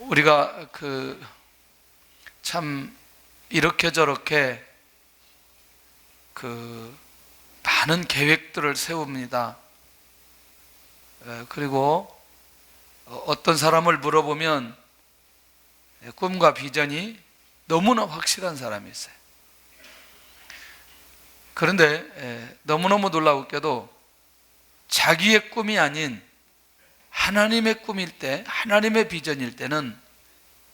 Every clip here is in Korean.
우리가 참 이렇게 저렇게 많은 계획들을 세웁니다. 그리고 어떤 사람을 물어보면 꿈과 비전이 너무나 확실한 사람이 있어요. 그런데 너무너무 놀라웠게도 자기의 꿈이 아닌 하나님의 꿈일 때, 하나님의 비전일 때는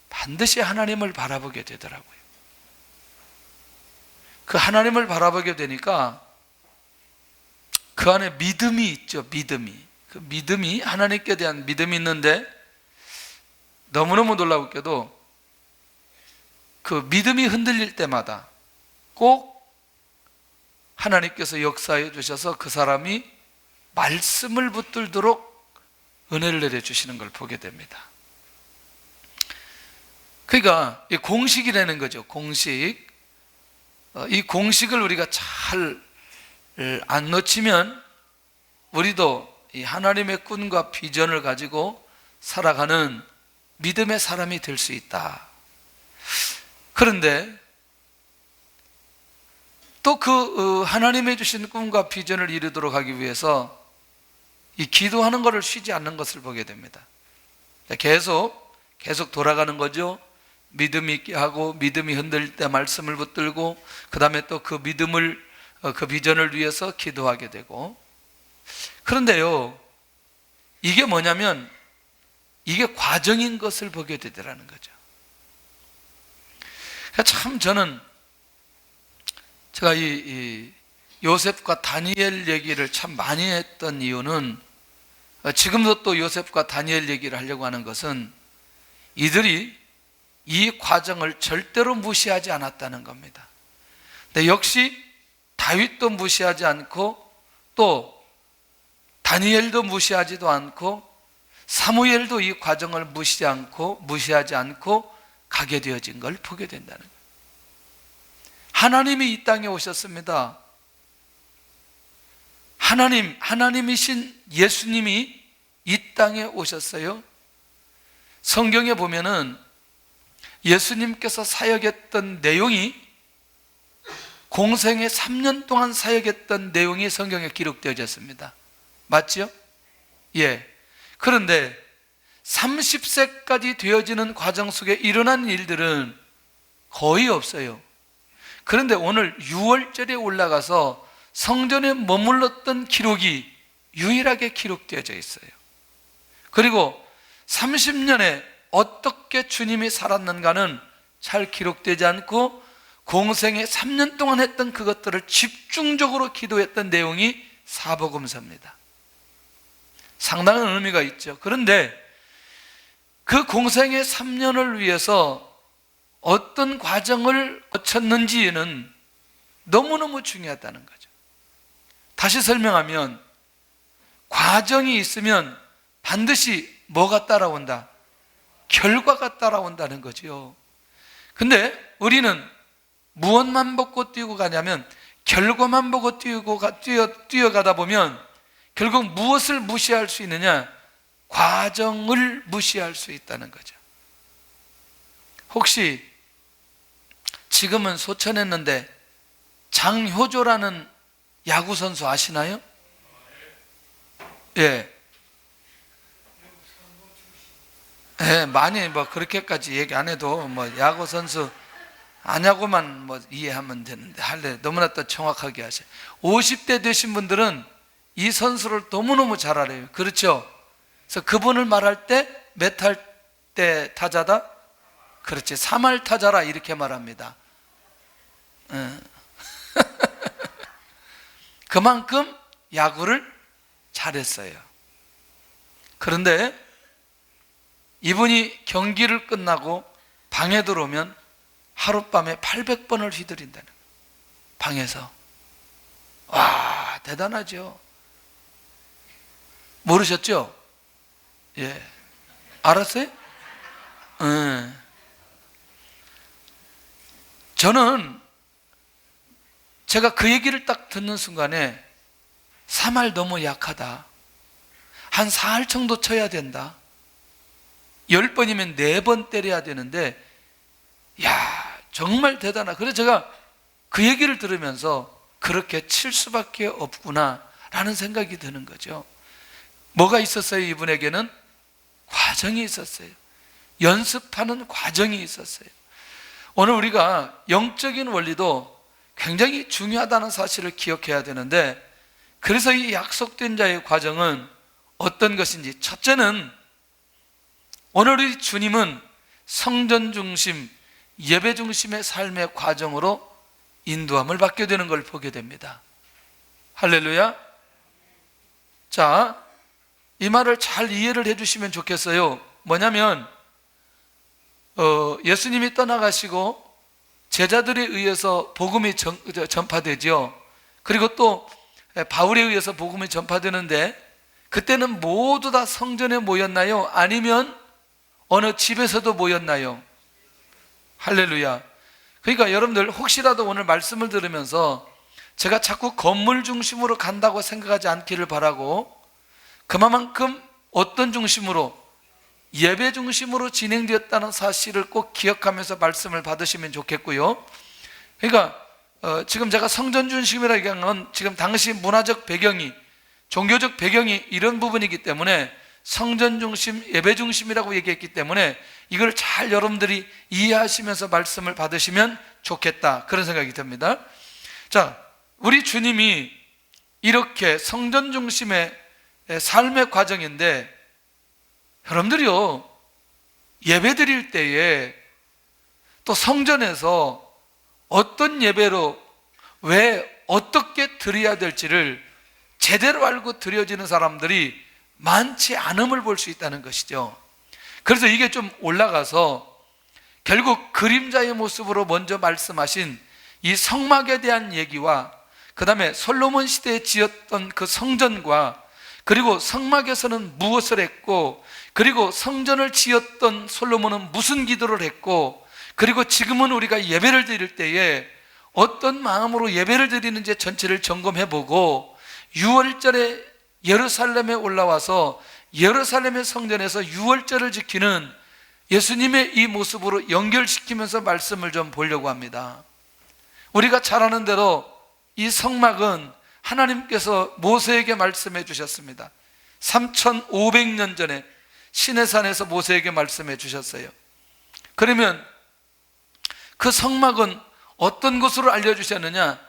반드시 하나님을 바라보게 되더라고요. 그 하나님을 바라보게 되니까 그 안에 믿음이 있죠. 그 믿음이, 하나님께 대한 믿음이 있는데 너무너무 놀라웠게도 그 믿음이 흔들릴 때마다 꼭 하나님께서 역사해 주셔서 그 사람이 말씀을 붙들도록 은혜를 내려주시는 걸 보게 됩니다. 그러니까 이 공식이라는 거죠. 공식. 이 공식을 우리가 잘 안 놓치면 우리도 이 하나님의 꿈과 비전을 가지고 살아가는 믿음의 사람이 될 수 있다. 그런데 또 하나님의 주신 꿈과 비전을 이루도록 하기 위해서 이 기도하는 것을 쉬지 않는 것을 보게 됩니다. 계속 돌아가는 거죠. 믿음 있게 하고, 믿음이 흔들릴 때 말씀을 붙들고, 그 다음에 또 그 믿음을, 그 비전을 위해서 기도하게 되고. 그런데요, 이게 뭐냐면 이게 과정인 것을 보게 되더라는 거죠. 참 저는 제가 이 요셉과 다니엘 얘기를 참 많이 했던 이유는, 지금도 또 요셉과 다니엘 얘기를 하려고 하는 것은 이들이 이 과정을 절대로 무시하지 않았다는 겁니다. 근데 역시 다윗도 무시하지 않고, 또 다니엘도 무시하지도 않고, 사무엘도 이 과정을 무시하지 않고 가게 되어진 걸 보게 된다는 거예요. 하나님이 이 땅에 오셨습니다. 하나님이신 예수님이 이 땅에 오셨어요. 성경에 보면은 예수님께서 사역했던 내용이, 공생에 3년 동안 사역했던 내용이 성경에 기록되어졌습니다. 맞죠? 예. 그런데 30세까지 되어지는 과정 속에 일어난 일들은 거의 없어요. 그런데 오늘 6월절에 올라가서 성전에 머물렀던 기록이 유일하게 기록되어져 있어요. 그리고 30년에 어떻게 주님이 살았는가는 잘 기록되지 않고, 공생에 3년 동안 했던 그것들을 집중적으로 기도했던 내용이 사복음서입니다. 상당한 의미가 있죠. 그런데 그 공생의 3년을 위해서 어떤 과정을 거쳤는지는 너무너무 중요하다는 거죠. 다시 설명하면, 과정이 있으면 반드시 뭐가 따라온다? 결과가 따라온다는 거죠. 근데 우리는 무엇만 보고 뛰고 가냐면, 결과만 보고 뛰어가다 보면 결국 무엇을 무시할 수 있느냐? 과정을 무시할 수 있다는 거죠. 혹시 지금은 소천했는데 장효조라는 야구선수 아시나요? 예. 예, 많이 그렇게까지 얘기 안 해도 야구선수 아냐고만 이해하면 되는데, 할래 너무나 또 정확하게 하세요. 50대 되신 분들은 이 선수를 너무너무 잘 알아요. 그렇죠? 그래서 그분을 말할 때 몇 할 때 타자다? 그렇지, 3할 타자라 이렇게 말합니다. 그만큼 야구를 잘했어요. 그런데 이분이 경기를 끝나고 방에 들어오면 하룻밤에 800번을 휘두른다는 거예요. 방에서. 와, 대단하죠. 모르셨죠? 예. 알았어요? 저는 제가 그 얘기를 딱 듣는 순간에 3할 너무 약하다. 한 4할 정도 쳐야 된다. 10번이면 4번 때려야 되는데, 야, 정말 대단하다. 그래서 제가 그 얘기를 들으면서 그렇게 칠 수밖에 없구나 라는 생각이 드는 거죠. 뭐가 있었어요? 이분에게는 과정이 있었어요. 연습하는 과정이 있었어요. 오늘 우리가 영적인 원리도 굉장히 중요하다는 사실을 기억해야 되는데, 그래서 이 약속된 자의 과정은 어떤 것인지, 첫째는 오늘 우리 주님은 성전 중심, 예배 중심의 삶의 과정으로 인도함을 받게 되는 걸 보게 됩니다. 할렐루야. 자, 이 말을 잘 이해를 해주시면 좋겠어요. 뭐냐면 예수님이 떠나가시고 제자들에 의해서 복음이 전파되죠. 그리고 또 바울에 의해서 복음이 전파되는데, 그때는 모두 다 성전에 모였나요? 아니면 어느 집에서도 모였나요? 할렐루야. 그러니까 여러분들 혹시라도 오늘 말씀을 들으면서 제가 자꾸 건물 중심으로 간다고 생각하지 않기를 바라고, 그만큼 어떤 중심으로? 예배 중심으로 진행되었다는 사실을 꼭 기억하면서 말씀을 받으시면 좋겠고요. 그러니까 지금 제가 성전 중심이라고 얘기한 건 지금 당시 문화적 배경이, 종교적 배경이 이런 부분이기 때문에 성전 중심, 예배 중심이라고 얘기했기 때문에 이걸 잘 여러분들이 이해하시면서 말씀을 받으시면 좋겠다, 그런 생각이 듭니다. 자, 우리 주님이 이렇게 성전 중심의 삶의 과정인데, 여러분들이요, 예배 드릴 때에 또 성전에서 어떤 예배로 왜 어떻게 드려야 될지를 제대로 알고 드려지는 사람들이 많지 않음을 볼 수 있다는 것이죠. 그래서 이게 좀 올라가서 결국 그림자의 모습으로 먼저 말씀하신 이 성막에 대한 얘기와, 그 다음에 솔로몬 시대에 지었던 그 성전과, 그리고 성막에서는 무엇을 했고, 그리고 성전을 지었던 솔로몬은 무슨 기도를 했고, 그리고 지금은 우리가 예배를 드릴 때에 어떤 마음으로 예배를 드리는지 전체를 점검해보고, 6월절에 예루살렘에 올라와서 예루살렘의 성전에서 6월절을 지키는 예수님의 이 모습으로 연결시키면서 말씀을 좀 보려고 합니다. 우리가 잘 아는 대로 이 성막은 하나님께서 모세에게 말씀해 주셨습니다. 3500년 전에 시내산에서 모세에게 말씀해 주셨어요. 그러면 그 성막은 어떤 곳으로 알려주셨느냐?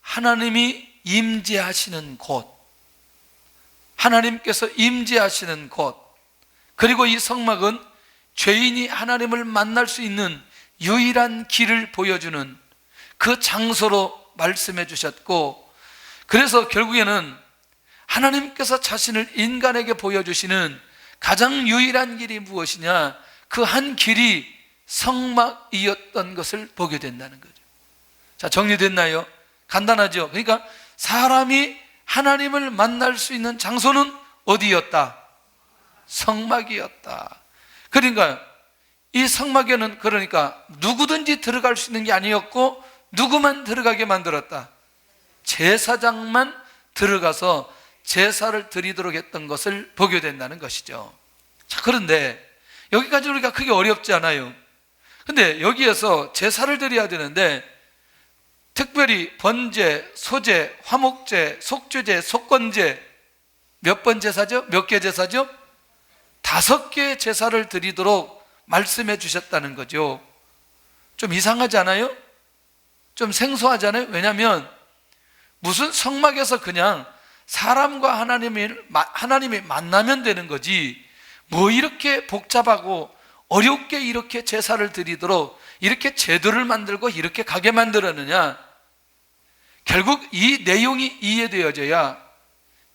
하나님이 임재하시는 곳, 하나님께서 임재하시는 곳, 그리고 이 성막은 죄인이 하나님을 만날 수 있는 유일한 길을 보여주는 그 장소로 말씀해 주셨고, 그래서 결국에는 하나님께서 자신을 인간에게 보여주시는 가장 유일한 길이 무엇이냐? 그 한 길이 성막이었던 것을 보게 된다는 거죠. 자, 정리됐나요? 간단하죠? 그러니까 사람이 하나님을 만날 수 있는 장소는 어디였다? 성막이었다. 그러니까 이 성막에는 그러니까 누구든지 들어갈 수 있는 게 아니었고, 누구만 들어가게 만들었다? 제사장만 들어가서 제사를 드리도록 했던 것을 보게 된다는 것이죠. 자, 그런데 여기까지 우리가 크게 어렵지 않아요. 근데 여기에서 제사를 드려야 되는데, 특별히 번제, 소제, 화목제, 속죄제, 속건제, 몇 번 제사죠? 몇 개 제사죠? 5개의 제사를 드리도록 말씀해 주셨다는 거죠. 좀 이상하지 않아요? 좀 생소하잖아요. 왜냐하면 무슨 성막에서 그냥 사람과 하나님이 만나면 되는 거지, 뭐 이렇게 복잡하고 어렵게 이렇게 제사를 드리도록 이렇게 제도를 만들고 이렇게 가게 만들었느냐? 결국 이 내용이 이해되어져야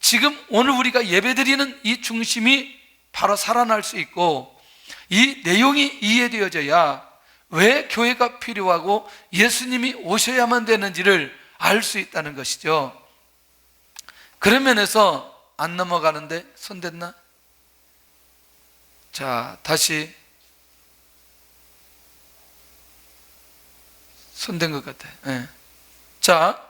지금 오늘 우리가 예배드리는 이 중심이 바로 살아날 수 있고, 이 내용이 이해되어져야 왜 교회가 필요하고 예수님이 오셔야만 되는지를 알 수 있다는 것이죠. 그런 면에서 안 넘어가는데 손 댔나? 자, 다시 손 댄 것 같아요. 네. 자,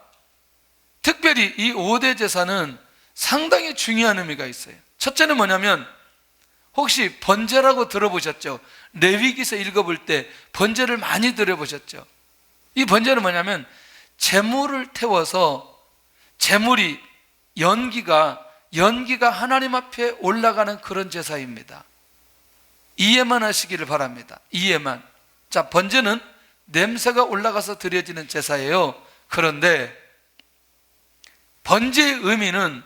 특별히 이 5대 제사는 상당히 중요한 의미가 있어요. 첫째는 뭐냐면 혹시 번제라고 들어보셨죠? 레위기서 읽어볼 때 번제를 많이 들어보셨죠? 이 번제는 뭐냐면 제물을 태워서 제물이 연기가 하나님 앞에 올라가는 그런 제사입니다. 이해만 하시기를 바랍니다. 이해만. 자, 번제는 냄새가 올라가서 드려지는 제사예요. 그런데 번제의 의미는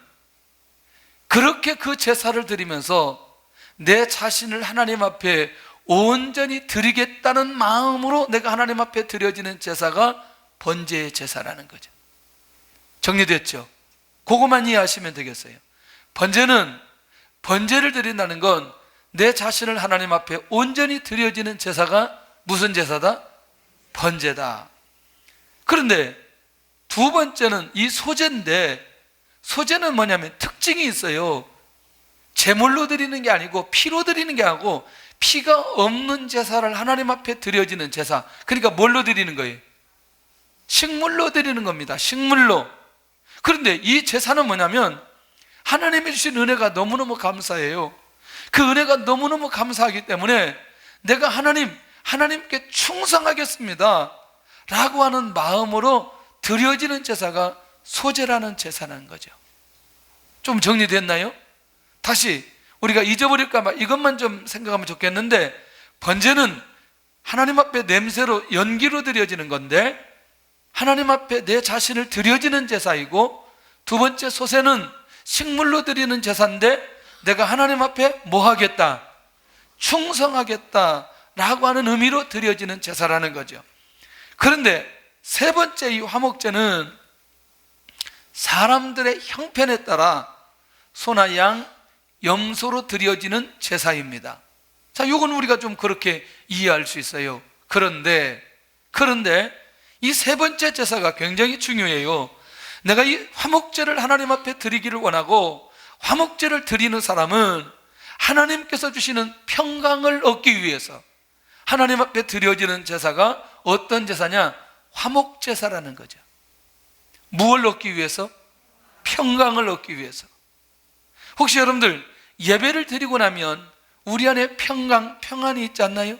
그렇게 그 제사를 드리면서 내 자신을 하나님 앞에 온전히 드리겠다는 마음으로 내가 하나님 앞에 드려지는 제사가 번제의 제사라는 거죠. 정리됐죠? 그것만 이해하시면 되겠어요. 번제를 드린다는 건 내 자신을 하나님 앞에 온전히 드려지는 제사가 무슨 제사다? 번제다. 그런데 두 번째는 이 소제인데, 소제는 뭐냐면 특징이 있어요. 제물로 드리는 게 아니고 피로 드리는 게 아니고 피가 없는 제사를 하나님 앞에 드려지는 제사. 그러니까 뭘로 드리는 거예요? 식물로 드리는 겁니다. 식물로. 그런데 이 제사는 뭐냐면 하나님이 주신 은혜가 너무너무 감사해요. 그 은혜가 너무너무 감사하기 때문에 내가 하나님께 충성하겠습니다 라고 하는 마음으로 드려지는 제사가 소제라는 제사라는 거죠. 좀 정리됐나요? 다시 우리가 잊어버릴까 봐 이것만 좀 생각하면 좋겠는데, 번제는 하나님 앞에 냄새로 연기로 드려지는 건데 하나님 앞에 내 자신을 드려지는 제사이고, 두 번째 소제는 식물로 드리는 제사인데 내가 하나님 앞에 뭐 하겠다? 충성하겠다 라고 하는 의미로 드려지는 제사라는 거죠. 그런데 세 번째 이 화목제는 사람들의 형편에 따라 소나 양, 염소로 드려지는 제사입니다. 자, 이건 우리가 좀 그렇게 이해할 수 있어요. 그런데 이 세 번째 제사가 굉장히 중요해요. 내가 이 화목제를 하나님 앞에 드리기를 원하고, 화목제를 드리는 사람은 하나님께서 주시는 평강을 얻기 위해서 하나님 앞에 드려지는 제사가 어떤 제사냐? 화목제사라는 거죠. 무엇을 얻기 위해서? 평강을 얻기 위해서. 혹시 여러분들 예배를 드리고 나면 우리 안에 평안이 있지 않나요?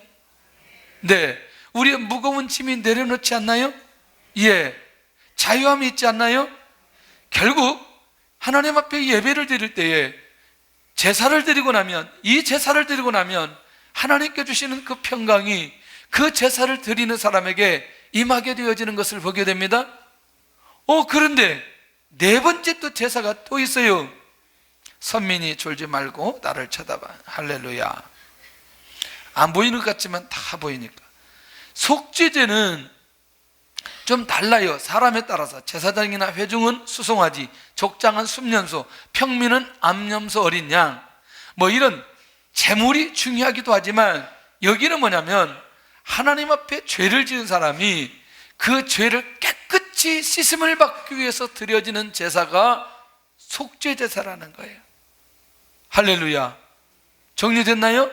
네. 우리의 무거운 짐이 내려놓지 않나요? 예. 자유함이 있지 않나요? 결국 하나님 앞에 예배를 드릴 때에 제사를 드리고 나면, 이 제사를 드리고 나면 하나님께 주시는 그 평강이 그 제사를 드리는 사람에게 임하게 되어지는 것을 보게 됩니다. 그런데 네 번째 또 제사가 또 있어요. 선민이 졸지 말고 나를 쳐다봐. 할렐루야. 안 보이는 것 같지만 다 보이니까. 속죄제는 좀 달라요. 사람에 따라서. 제사장이나 회중은 수송아지, 족장은 순년소, 평민은 암염소 어린 양, 뭐 이런 제물이 중요하기도 하지만, 여기는 뭐냐면 하나님 앞에 죄를 지은 사람이 그 죄를 깨끗이 씻음을 받기 위해서 드려지는 제사가 속죄제사라는 거예요. 할렐루야. 정리됐나요?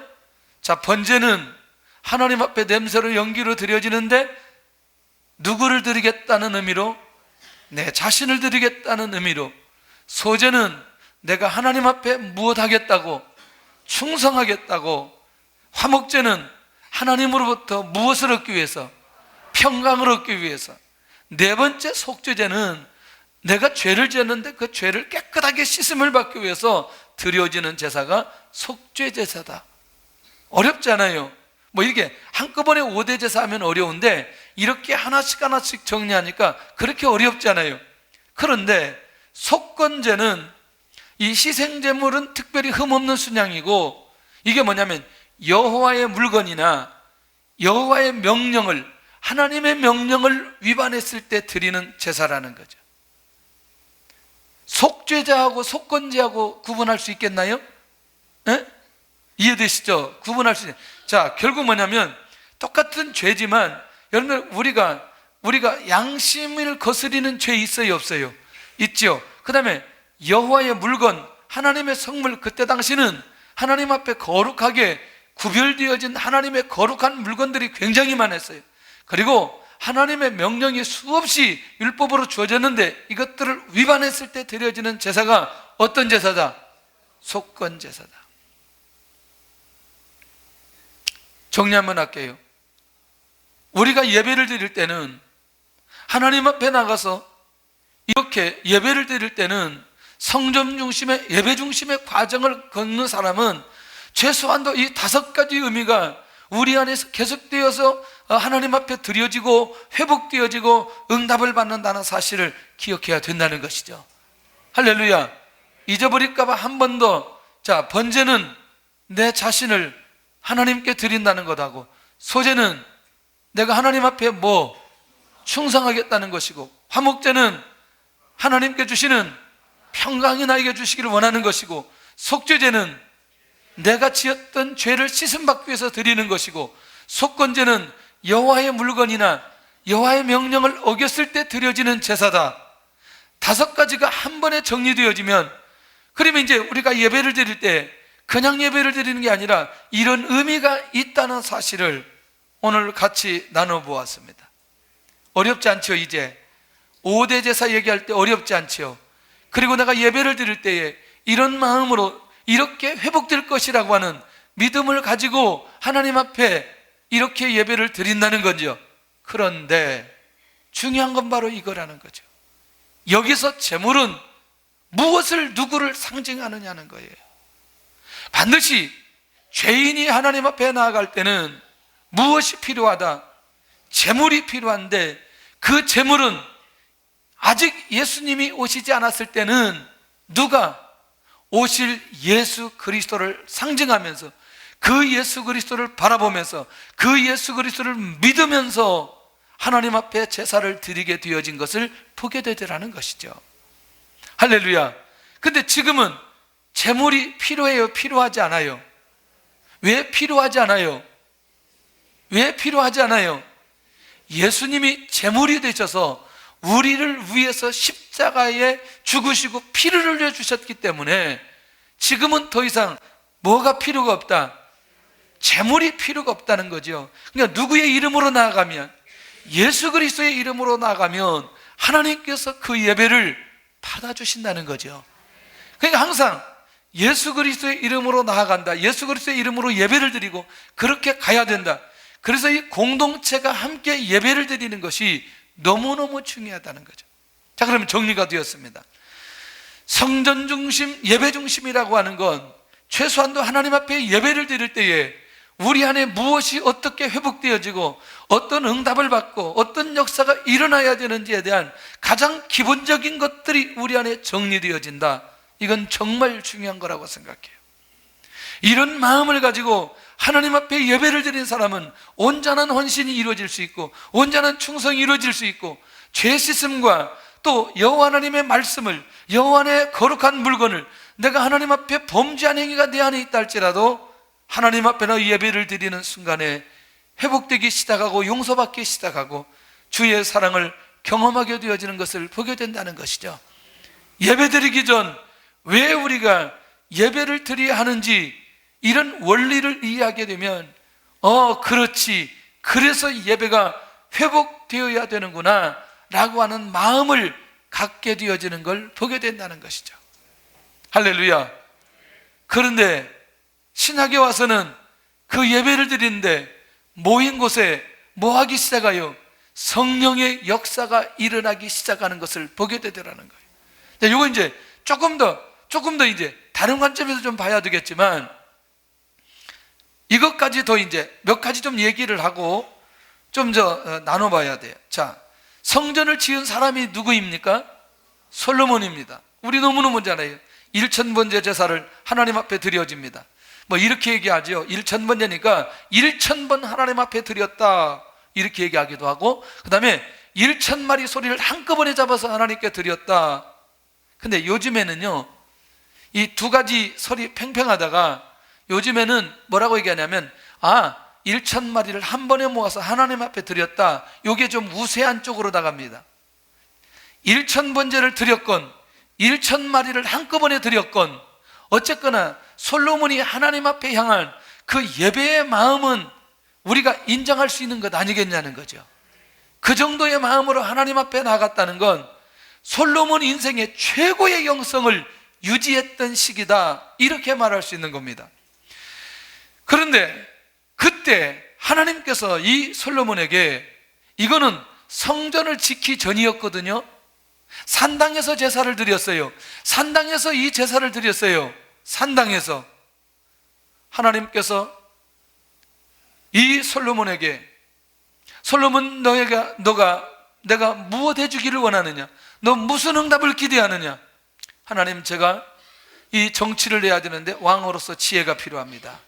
자, 번제는 하나님 앞에 냄새로 연기로 드려지는데 누구를 드리겠다는 의미로? 내 자신을 드리겠다는 의미로. 소제는 내가 하나님 앞에 무엇하겠다고? 충성하겠다고. 화목제는 하나님으로부터 무엇을 얻기 위해서? 평강을 얻기 위해서. 네 번째 속죄제는 내가 죄를 지었는데 그 죄를 깨끗하게 씻음을 받기 위해서 드려지는 제사가 속죄제사다. 어렵지 않아요. 뭐 이렇게 한꺼번에 5대 제사 하면 어려운데 이렇게 하나씩 정리하니까 그렇게 어렵지 않아요. 그런데 속건제는, 이 희생제물은 특별히 흠없는 순양이고, 이게 뭐냐면 여호와의 물건이나 여호와의 명령을, 하나님의 명령을 위반했을 때 드리는 제사라는 거죠. 속죄자하고 속건제하고 구분할 수 있겠나요? 네? 이해되시죠? 구분할 수 있어요. 자, 결국 뭐냐면 똑같은 죄지만 여러분들 우리가 양심을 거스리는 죄 있어요, 없어요? 있죠. 그 다음에 여호와의 물건, 하나님의 성물, 그때 당시는 하나님 앞에 거룩하게 구별되어진 하나님의 거룩한 물건들이 굉장히 많았어요. 그리고 하나님의 명령이 수없이 율법으로 주어졌는데 이것들을 위반했을 때 드려지는 제사가 어떤 제사다? 속건제사다. 정리 한번 할게요. 우리가 예배를 드릴 때는, 하나님 앞에 나가서 이렇게 예배를 드릴 때는 성전 중심의, 예배 중심의 과정을 걷는 사람은 최소한도 이 5가지 의미가 우리 안에서 계속되어서 하나님 앞에 드려지고 회복되어지고 응답을 받는다는 사실을 기억해야 된다는 것이죠. 할렐루야. 잊어버릴까 봐 한 번 더, 자, 번제는 내 자신을 하나님께 드린다는 것하고, 소제는 내가 하나님 앞에 충성하겠다는 것이고, 화목제는 하나님께 주시는 평강이 나에게 주시기를 원하는 것이고, 속죄제는 내가 지었던 죄를 씻음받기 위해서 드리는 것이고, 속건제는 여호와의 물건이나 여호와의 명령을 어겼을 때 드려지는 제사다. 5가지가 한 번에 정리되어지면, 그러면 이제 우리가 예배를 드릴 때 그냥 예배를 드리는 게 아니라 이런 의미가 있다는 사실을 오늘 같이 나눠보았습니다. 어렵지 않죠? 이제 5대 제사 얘기할 때 어렵지 않죠? 그리고 내가 예배를 드릴 때에 이런 마음으로 이렇게 회복될 것이라고 하는 믿음을 가지고 하나님 앞에 이렇게 예배를 드린다는 거죠. 그런데 중요한 건 바로 이거라는 거죠. 여기서 제물은 무엇을, 누구를 상징하느냐는 거예요. 반드시 죄인이 하나님 앞에 나아갈 때는 무엇이 필요하다? 제물이 필요한데, 그 제물은 아직 예수님이 오시지 않았을 때는 누가? 오실 예수 그리스도를 상징하면서, 그 예수 그리스도를 바라보면서, 그 예수 그리스도를 믿으면서 하나님 앞에 제사를 드리게 되어진 것을 보게 되더라는 것이죠. 할렐루야. 근데 지금은 제물이 필요해요? 필요하지 않아요? 왜 필요하지 않아요? 왜 필요하지 않아요? 예수님이 제물이 되셔서 우리를 위해서 십자가에 죽으시고 피를 흘려 주셨기 때문에 지금은 더 이상 뭐가 필요가 없다? 제물이 필요가 없다는 거죠. 그러니까 누구의 이름으로 나아가면, 예수 그리스도의 이름으로 나아가면 하나님께서 그 예배를 받아주신다는 거죠. 그러니까 항상 예수 그리스도의 이름으로 나아간다, 예수 그리스도의 이름으로 예배를 드리고 그렇게 가야 된다. 그래서 이 공동체가 함께 예배를 드리는 것이 너무너무 중요하다는 거죠. 자, 그러면 정리가 되었습니다. 성전 중심, 예배 중심이라고 하는 건 최소한도 하나님 앞에 예배를 드릴 때에 우리 안에 무엇이 어떻게 회복되어지고 어떤 응답을 받고 어떤 역사가 일어나야 되는지에 대한 가장 기본적인 것들이 우리 안에 정리되어진다. 이건 정말 중요한 거라고 생각해요. 이런 마음을 가지고 하나님 앞에 예배를 드린 사람은 온전한 헌신이 이루어질 수 있고, 온전한 충성이 이루어질 수 있고, 죄 씻음과 또 여호와 하나님의 말씀을, 여호와의 거룩한 물건을 내가 하나님 앞에 범죄한 행위가 내 안에 있다 할지라도 하나님 앞에 나 예배를 드리는 순간에 회복되기 시작하고 용서받기 시작하고 주의 사랑을 경험하게 되어지는 것을 보게 된다는 것이죠. 예배 드리기 전 왜 우리가 예배를 드려야 하는지 이런 원리를 이해하게 되면 그렇지, 그래서 예배가 회복되어야 되는구나 라고 하는 마음을 갖게 되어지는 걸 보게 된다는 것이죠. 할렐루야. 그런데 신학에 와서는 그 예배를 드리는데 모인 곳에 뭐 하기 시작해요? 성령의 역사가 일어나기 시작하는 것을 보게 되더라는 거예요. 이거 이제 조금 더 이제 다른 관점에서 좀 봐야 되겠지만, 이것까지 더 이제 몇 가지 좀 얘기를 하고 좀 나눠봐야 돼요. 자, 성전을 지은 사람이 누구입니까? 솔로몬입니다. 우리 너무너무 잘 알아요. 1000번째 제사를 하나님 앞에 드려집니다. 이렇게 얘기하죠. 1000번째니까 1000번 하나님 앞에 드렸다, 이렇게 얘기하기도 하고, 그 다음에 1000마리 소리를 한꺼번에 잡아서 하나님께 드렸다. 근데 요즘에는요, 이 2가지 설이 팽팽하다가 요즘에는 뭐라고 얘기하냐면 1000마리를 한 번에 모아서 하나님 앞에 드렸다, 이게 좀 우세한 쪽으로 나갑니다. 1000번째를 드렸건 1000마리를 한꺼번에 드렸건 어쨌거나 솔로몬이 하나님 앞에 향한 그 예배의 마음은 우리가 인정할 수 있는 것 아니겠냐는 거죠. 그 정도의 마음으로 하나님 앞에 나갔다는 건 솔로몬 인생의 최고의 영성을 유지했던 시기다, 이렇게 말할 수 있는 겁니다. 그런데 그때 하나님께서 이 솔로몬에게, 이거는 성전을 지키기 전이었거든요. 산당에서 제사를 드렸어요. 산당에서 이 제사를 드렸어요. 산당에서 하나님께서 이 솔로몬에게, 솔로몬, 내가 무엇 해주기를 원하느냐? 너 무슨 응답을 기대하느냐? 하나님, 제가 이 정치를 내야 되는데 왕으로서 지혜가 필요합니다.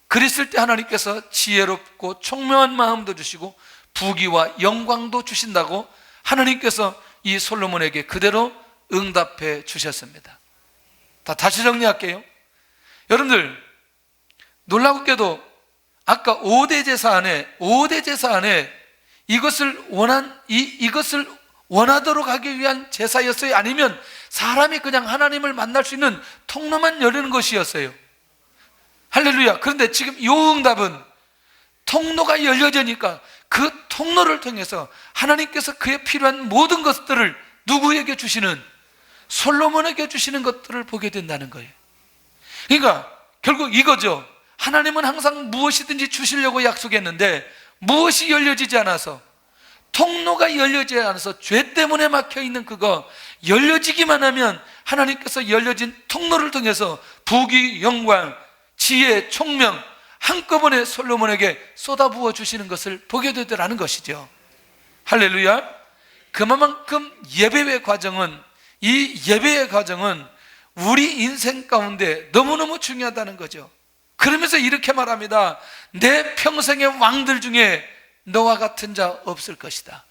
그랬을 때 하나님께서 지혜롭고 총명한 마음도 주시고 부귀와 영광도 주신다고 하나님께서 이 솔로몬에게 그대로 응답해 주셨습니다. 다시 정리할게요. 여러분들, 놀랍게도 아까 5대 제사 안에 이것을 원하도록 하기 위한 제사였어요? 아니면 사람이 그냥 하나님을 만날 수 있는 통로만 열리는 것이었어요? 할렐루야. 그런데 지금 이 응답은 통로가 열려지니까 그 통로를 통해서 하나님께서 그에 필요한 모든 것들을 누구에게 주시는, 솔로몬에게 주시는 것들을 보게 된다는 거예요. 그러니까 결국 이거죠. 하나님은 항상 무엇이든지 주시려고 약속했는데 무엇이 열려지지 않아서, 통로가 열려지지 않아서 죄 때문에 막혀있는 그거 열려지기만 하면 하나님께서 열려진 통로를 통해서 부귀, 영광, 지혜, 총명 한꺼번에 솔로몬에게 쏟아부어 주시는 것을 보게 되더라는 것이죠. 할렐루야. 그만큼 예배의 과정은, 이 예배의 과정은 우리 인생 가운데 너무너무 중요하다는 거죠. 그러면서 이렇게 말합니다. 내 평생의 왕들 중에 너와 같은 자 없을 것이다.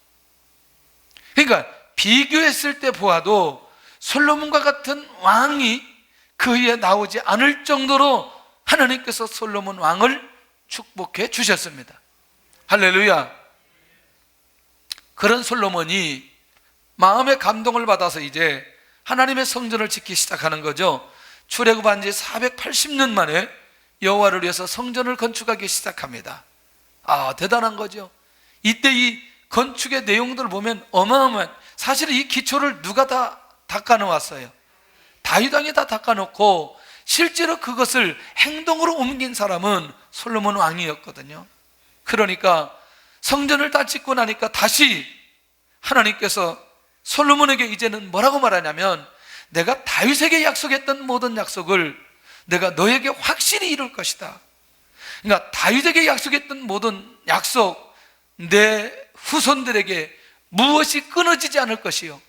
그러니까 비교했을 때 보아도 솔로몬과 같은 왕이 그 위에 나오지 않을 정도로 하나님께서 솔로몬 왕을 축복해 주셨습니다. 할렐루야. 그런 솔로몬이 마음의 감동을 받아서 이제 하나님의 성전을 짓기 시작하는 거죠. 출애굽한 지 480년 만에 여호와를 위해서 성전을 건축하기 시작합니다. 대단한 거죠. 이때 이 건축의 내용들을 보면 어마어마한, 사실 이 기초를 누가 다 닦아놓았어요? 다윗 왕이 다 닦아놓고 실제로 그것을 행동으로 옮긴 사람은 솔로몬 왕이었거든요. 그러니까 성전을 다 짓고 나니까 다시 하나님께서 솔로몬에게 이제는 뭐라고 말하냐면, 내가 다윗에게 약속했던 모든 약속을 내가 너에게 확실히 이룰 것이다. 그러니까 다윗에게 약속했던 모든 약속, 내 후손들에게 무엇이 끊어지지 않을 것이요,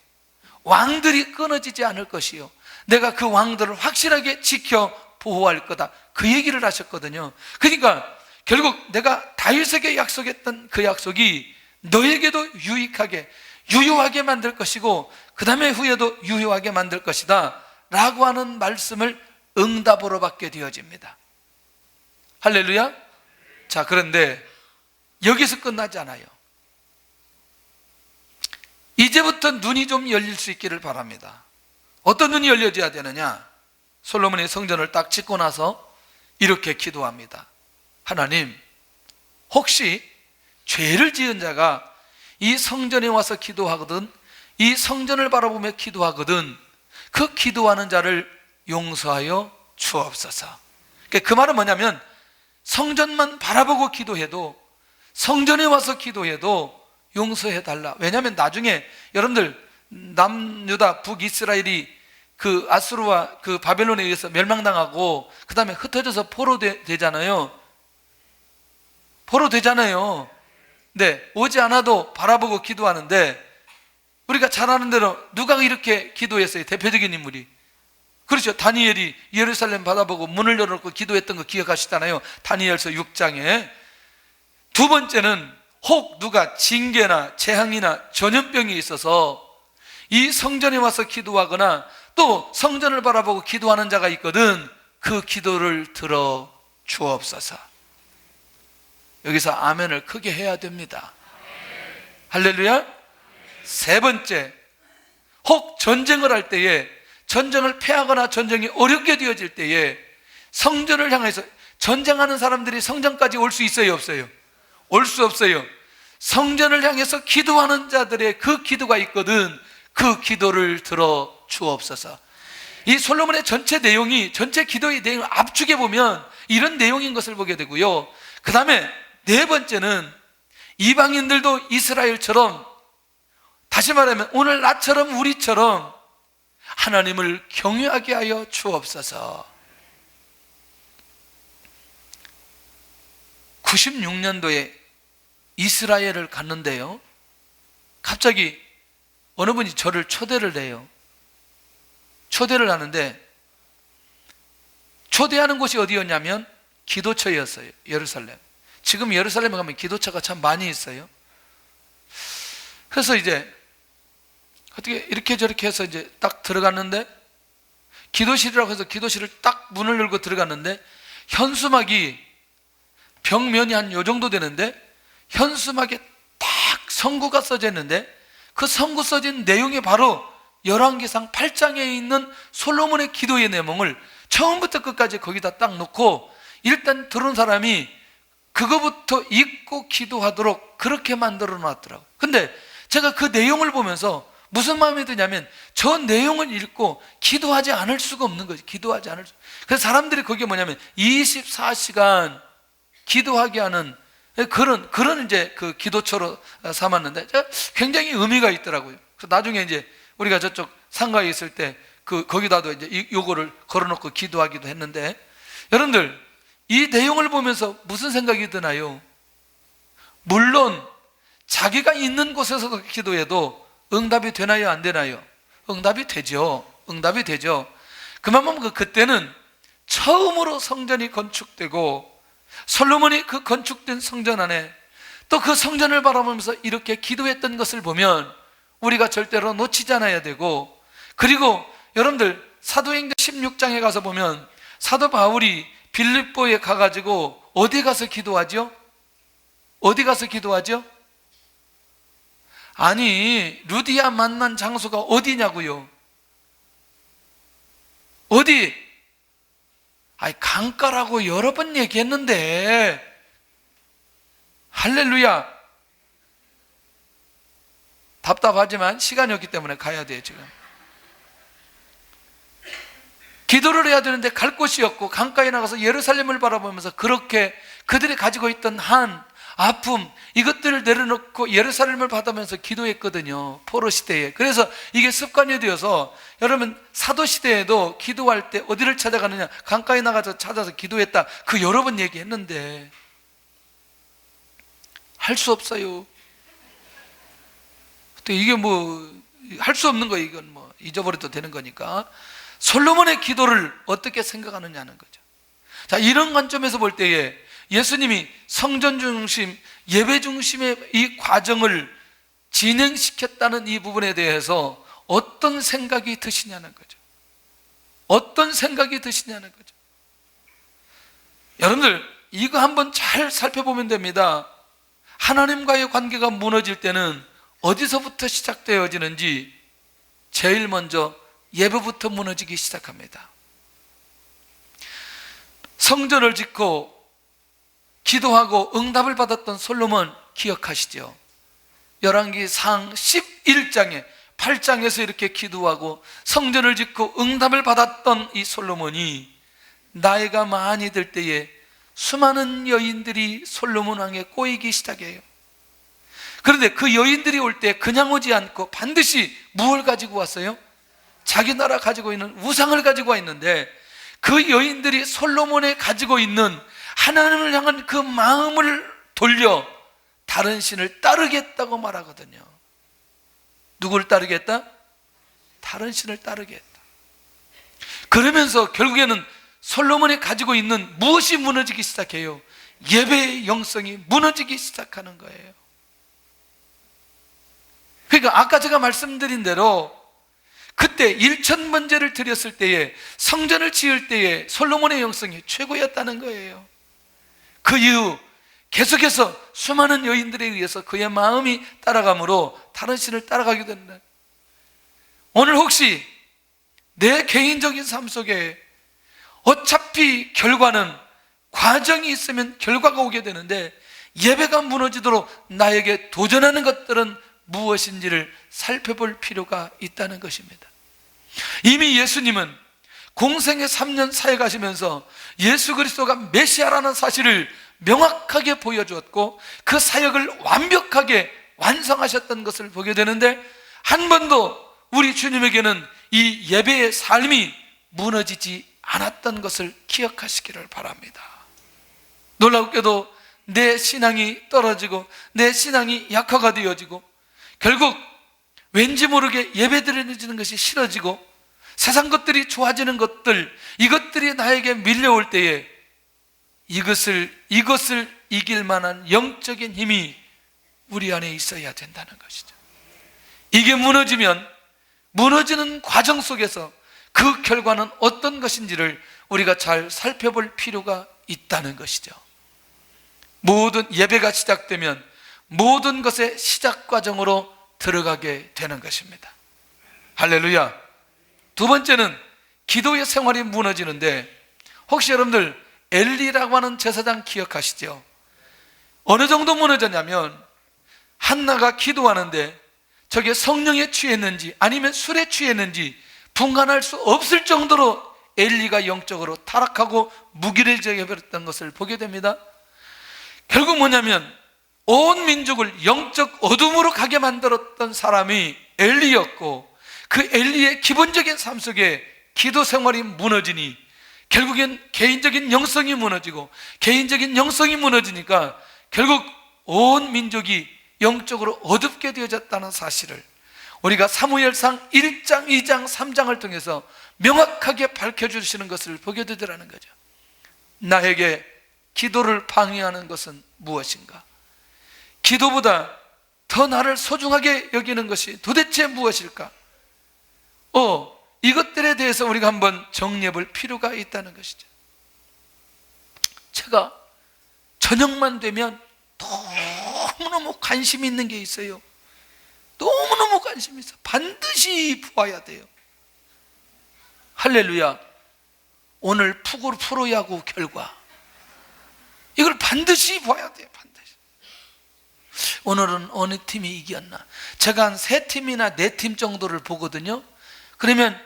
왕들이 끊어지지 않을 것이요, 내가 그 왕들을 확실하게 지켜 보호할 거다, 그 얘기를 하셨거든요. 그러니까 결국 내가 다윗에게 약속했던 그 약속이 너에게도 유효하게 만들 것이고 그 다음에 후에도 유효하게 만들 것이다 라고 하는 말씀을 응답으로 받게 되어집니다. 할렐루야. 자, 그런데 여기서 끝나지 않아요. 이제부터 눈이 좀 열릴 수 있기를 바랍니다. 어떤 눈이 열려져야 되느냐? 솔로몬이 성전을 딱 짓고 나서 이렇게 기도합니다. 하나님, 혹시 죄를 지은 자가 이 성전에 와서 기도하거든, 이 성전을 바라보며 기도하거든, 그 기도하는 자를 용서하여 주옵소서. 그 말은 뭐냐면, 성전만 바라보고 기도해도, 성전에 와서 기도해도 용서해달라. 왜냐하면 나중에 여러분들 남유다 북이스라엘이 그 아수르와 그 바벨론에 의해서 멸망당하고 그 다음에 흩어져서 포로되잖아요. 네, 오지 않아도 바라보고 기도하는데, 우리가 잘 아는 대로 누가 이렇게 기도했어요? 대표적인 인물이, 그렇죠. 다니엘이 예루살렘 바라보고 문을 열어놓고 기도했던 거 기억하시잖아요. 다니엘서 6장에. 두 번째는 혹 누가 징계나 재앙이나 전염병이 있어서 이 성전에 와서 기도하거나 또 성전을 바라보고 기도하는 자가 있거든, 그 기도를 들어 주옵소서. 여기서 아멘을 크게 해야 됩니다. 할렐루야. 세 번째, 혹 전쟁을 할 때에, 전쟁을 패하거나 전쟁이 어렵게 되어질 때에 성전을 향해서, 전쟁하는 사람들이 성전까지 올 수 있어요, 없어요? 올 수 없어요. 성전을 향해서 기도하는 자들의 그 기도가 있거든, 그 기도를 들어 주옵소서. 이 솔로몬의 전체 내용이, 전체 기도의 내용을 압축해 보면 이런 내용인 것을 보게 되고요. 그 다음에 네 번째는 이방인들도 이스라엘처럼, 다시 말하면 오늘 나처럼 우리처럼 하나님을 경외하게 하여 주옵소서. 96년도에 이스라엘을 갔는데요, 갑자기 어느 분이 저를 초대를 해요. 초대를 하는데, 초대하는 곳이 어디였냐면 기도처였어요. 예루살렘. 지금 예루살렘에 가면 기도처가 참 많이 있어요. 그래서 이제 어떻게 이렇게 저렇게 해서 이제 딱 들어갔는데, 기도실이라고 해서 기도실을 딱 문을 열고 들어갔는데, 현수막이 벽면이 한 요 정도 되는데 현수막에 딱 성구가 써져 있는데, 그 성구 써진 내용이 바로 열왕기상 8장에 있는 솔로몬의 기도의 내용을 처음부터 끝까지 거기다 딱 놓고, 일단 들은 사람이 그거부터 읽고 기도하도록 그렇게 만들어 놨더라고요. 근데 제가 그 내용을 보면서 무슨 마음이 드냐면, 저 내용을 읽고 기도하지 않을 수가 없는 거죠. 기도하지 않을 수. 그래서 사람들이 그게 뭐냐면 24시간 기도하게 하는 그런 이제 그 기도처로 삼았는데, 굉장히 의미가 있더라고요. 그래서 나중에 이제 우리가 저쪽 상가에 있을 때 거기다도 이제 요거를 걸어놓고 기도하기도 했는데, 여러분들 이 내용을 보면서 무슨 생각이 드나요? 물론 자기가 있는 곳에서 기도해도 응답이 되나요, 안 되나요? 응답이 되죠. 응답이 되죠. 그만큼 그때는 처음으로 성전이 건축되고, 솔로몬이 그 건축된 성전 안에 또 그 성전을 바라보면서 이렇게 기도했던 것을 보면 우리가 절대로 놓치지 않아야 되고, 그리고 여러분들 사도행전 16장에 가서 보면 사도 바울이 빌립보에 가가지고 어디 가서 기도하죠? 어디 가서 기도하죠? 아니, 루디아 만난 장소가 어디냐고요? 어디? 아니, 강가라고 여러 번 얘기했는데. 할렐루야. 답답하지만 시간이 없기 때문에 가야 돼요. 지금 기도를 해야 되는데 갈 곳이 없고, 강가에 나가서 예루살렘을 바라보면서 그렇게 그들이 가지고 있던 한 아픔, 이것들을 내려놓고 예루살렘을 받으면서 기도했거든요, 포로 시대에. 그래서 이게 습관이 되어서 여러분 사도 시대에도 기도할 때 어디를 찾아가느냐, 강가에 나가서 찾아서 기도했다, 그 여러 번 얘기했는데 할 수 없어요. 또 이게 뭐 할 수 없는 거예요. 이건 뭐 잊어버려도 되는 거니까. 솔로몬의 기도를 어떻게 생각하느냐는 거죠. 자, 이런 관점에서 볼 때에 예수님이 성전 중심, 예배 중심의 이 과정을 진행시켰다는 이 부분에 대해서 어떤 생각이 드시냐는 거죠. 어떤 생각이 드시냐는 거죠. 여러분들 이거 한번 잘 살펴보면 됩니다. 하나님과의 관계가 무너질 때는 어디서부터 시작되어지는지, 제일 먼저 예배부터 무너지기 시작합니다. 성전을 짓고 기도하고 응답을 받았던 솔로몬 기억하시죠? 열왕기상 11장에 8장에서 이렇게 기도하고 성전을 짓고 응답을 받았던 이 솔로몬이 나이가 많이 들 때에 수많은 여인들이 솔로몬 왕에 꼬이기 시작해요. 그런데 그 여인들이 올 때 그냥 오지 않고 반드시 무엇을 가지고 왔어요? 자기 나라 가지고 있는 우상을 가지고 와 있는데, 그 여인들이 솔로몬에 가지고 있는 하나님을 향한 그 마음을 돌려 다른 신을 따르겠다고 말하거든요. 누구를 따르겠다? 다른 신을 따르겠다. 그러면서 결국에는 솔로몬이 가지고 있는 무엇이 무너지기 시작해요? 예배의 영성이 무너지기 시작하는 거예요. 그러니까 아까 제가 말씀드린 대로 그때 1000번제를 드렸을 때에, 성전을 지을 때에 솔로몬의 영성이 최고였다는 거예요. 그 이후 계속해서 수많은 여인들에 의해서 그의 마음이 따라가므로 다른 신을 따라가게 된다. 오늘 혹시 내 개인적인 삶 속에 어차피 결과는, 과정이 있으면 결과가 오게 되는데, 예배가 무너지도록 나에게 도전하는 것들은 무엇인지를 살펴볼 필요가 있다는 것입니다. 이미 예수님은 공생의 3년 사역하시면서 예수 그리스도가 메시아라는 사실을 명확하게 보여주었고 그 사역을 완벽하게 완성하셨던 것을 보게 되는데, 한 번도 우리 주님에게는 이 예배의 삶이 무너지지 않았던 것을 기억하시기를 바랍니다. 놀랍게도 내 신앙이 떨어지고 내 신앙이 약화가 되어지고 결국 왠지 모르게 예배드리는 것이 싫어지고 세상 것들이 좋아지는 것들, 이것들이 나에게 밀려올 때에 이것을 이길 만한 영적인 힘이 우리 안에 있어야 된다는 것이죠. 이게 무너지면 무너지는 과정 속에서 그 결과는 어떤 것인지를 우리가 잘 살펴볼 필요가 있다는 것이죠. 모든 예배가 시작되면 모든 것의 시작 과정으로 들어가게 되는 것입니다. 할렐루야. 두 번째는 기도의 생활이 무너지는데, 혹시 여러분들 엘리라고 하는 제사장 기억하시죠? 어느 정도 무너졌냐면, 한나가 기도하는데 저게 성령에 취했는지 아니면 술에 취했는지 분간할 수 없을 정도로 엘리가 영적으로 타락하고 무기력해버렸던 것을 보게 됩니다. 결국 뭐냐면 온 민족을 영적 어둠으로 가게 만들었던 사람이 엘리였고, 그 엘리의 기본적인 삶 속에 기도 생활이 무너지니 결국엔 개인적인 영성이 무너지고, 개인적인 영성이 무너지니까 결국 온 민족이 영적으로 어둡게 되어졌다는 사실을 우리가 사무엘상 1장, 2장, 3장을 통해서 명확하게 밝혀주시는 것을 보게 되더라는 거죠. 나에게 기도를 방해하는 것은 무엇인가? 기도보다 더 나를 소중하게 여기는 것이 도대체 무엇일까? 이것들에 대해서 우리가 한번 정리해 볼 필요가 있다는 것이죠. 제가 저녁만 되면 너무너무 관심 있는 게 있어요. 너무너무 관심이 있어. 반드시 보아야 돼요. 할렐루야. 오늘 프로야구 결과, 이걸 반드시 봐야 돼요. 반드시. 오늘은 어느 팀이 이겼나? 제가 한 3팀이나 4팀 정도를 보거든요. 그러면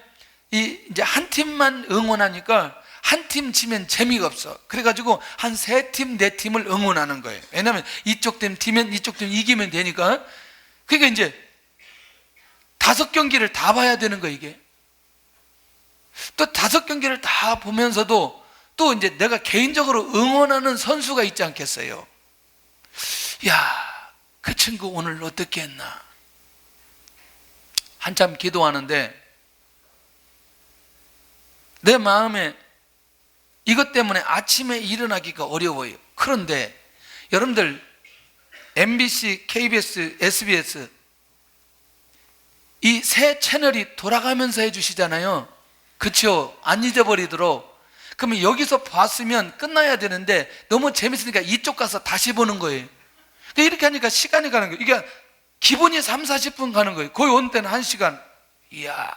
이제 한 팀만 응원하니까 한 팀 지면 재미가 없어. 그래가지고 한 3팀, 4팀을 응원하는 거예요. 왜냐하면 이쪽 팀 팀면 이쪽 팀 이기면 되니까. 그러니까 이제 5경기를 다 봐야 되는 거예요, 이게. 또 5경기를 다 보면서도 또 이제 내가 개인적으로 응원하는 선수가 있지 않겠어요? 야, 그 친구 오늘 어떻게 했나? 한참 기도하는데 내 마음에 이것 때문에 아침에 일어나기가 어려워요. 그런데 여러분들 MBC, KBS, SBS 이 새 채널이 돌아가면서 해주시잖아요. 그렇죠? 안 잊어버리도록. 그러면 여기서 봤으면 끝나야 되는데 너무 재밌으니까 이쪽 가서 다시 보는 거예요. 근데 이렇게 하니까 시간이 가는 거예요. 이게 기본이 3, 40분 가는 거예요. 거의 온 때는 1시간. 이야.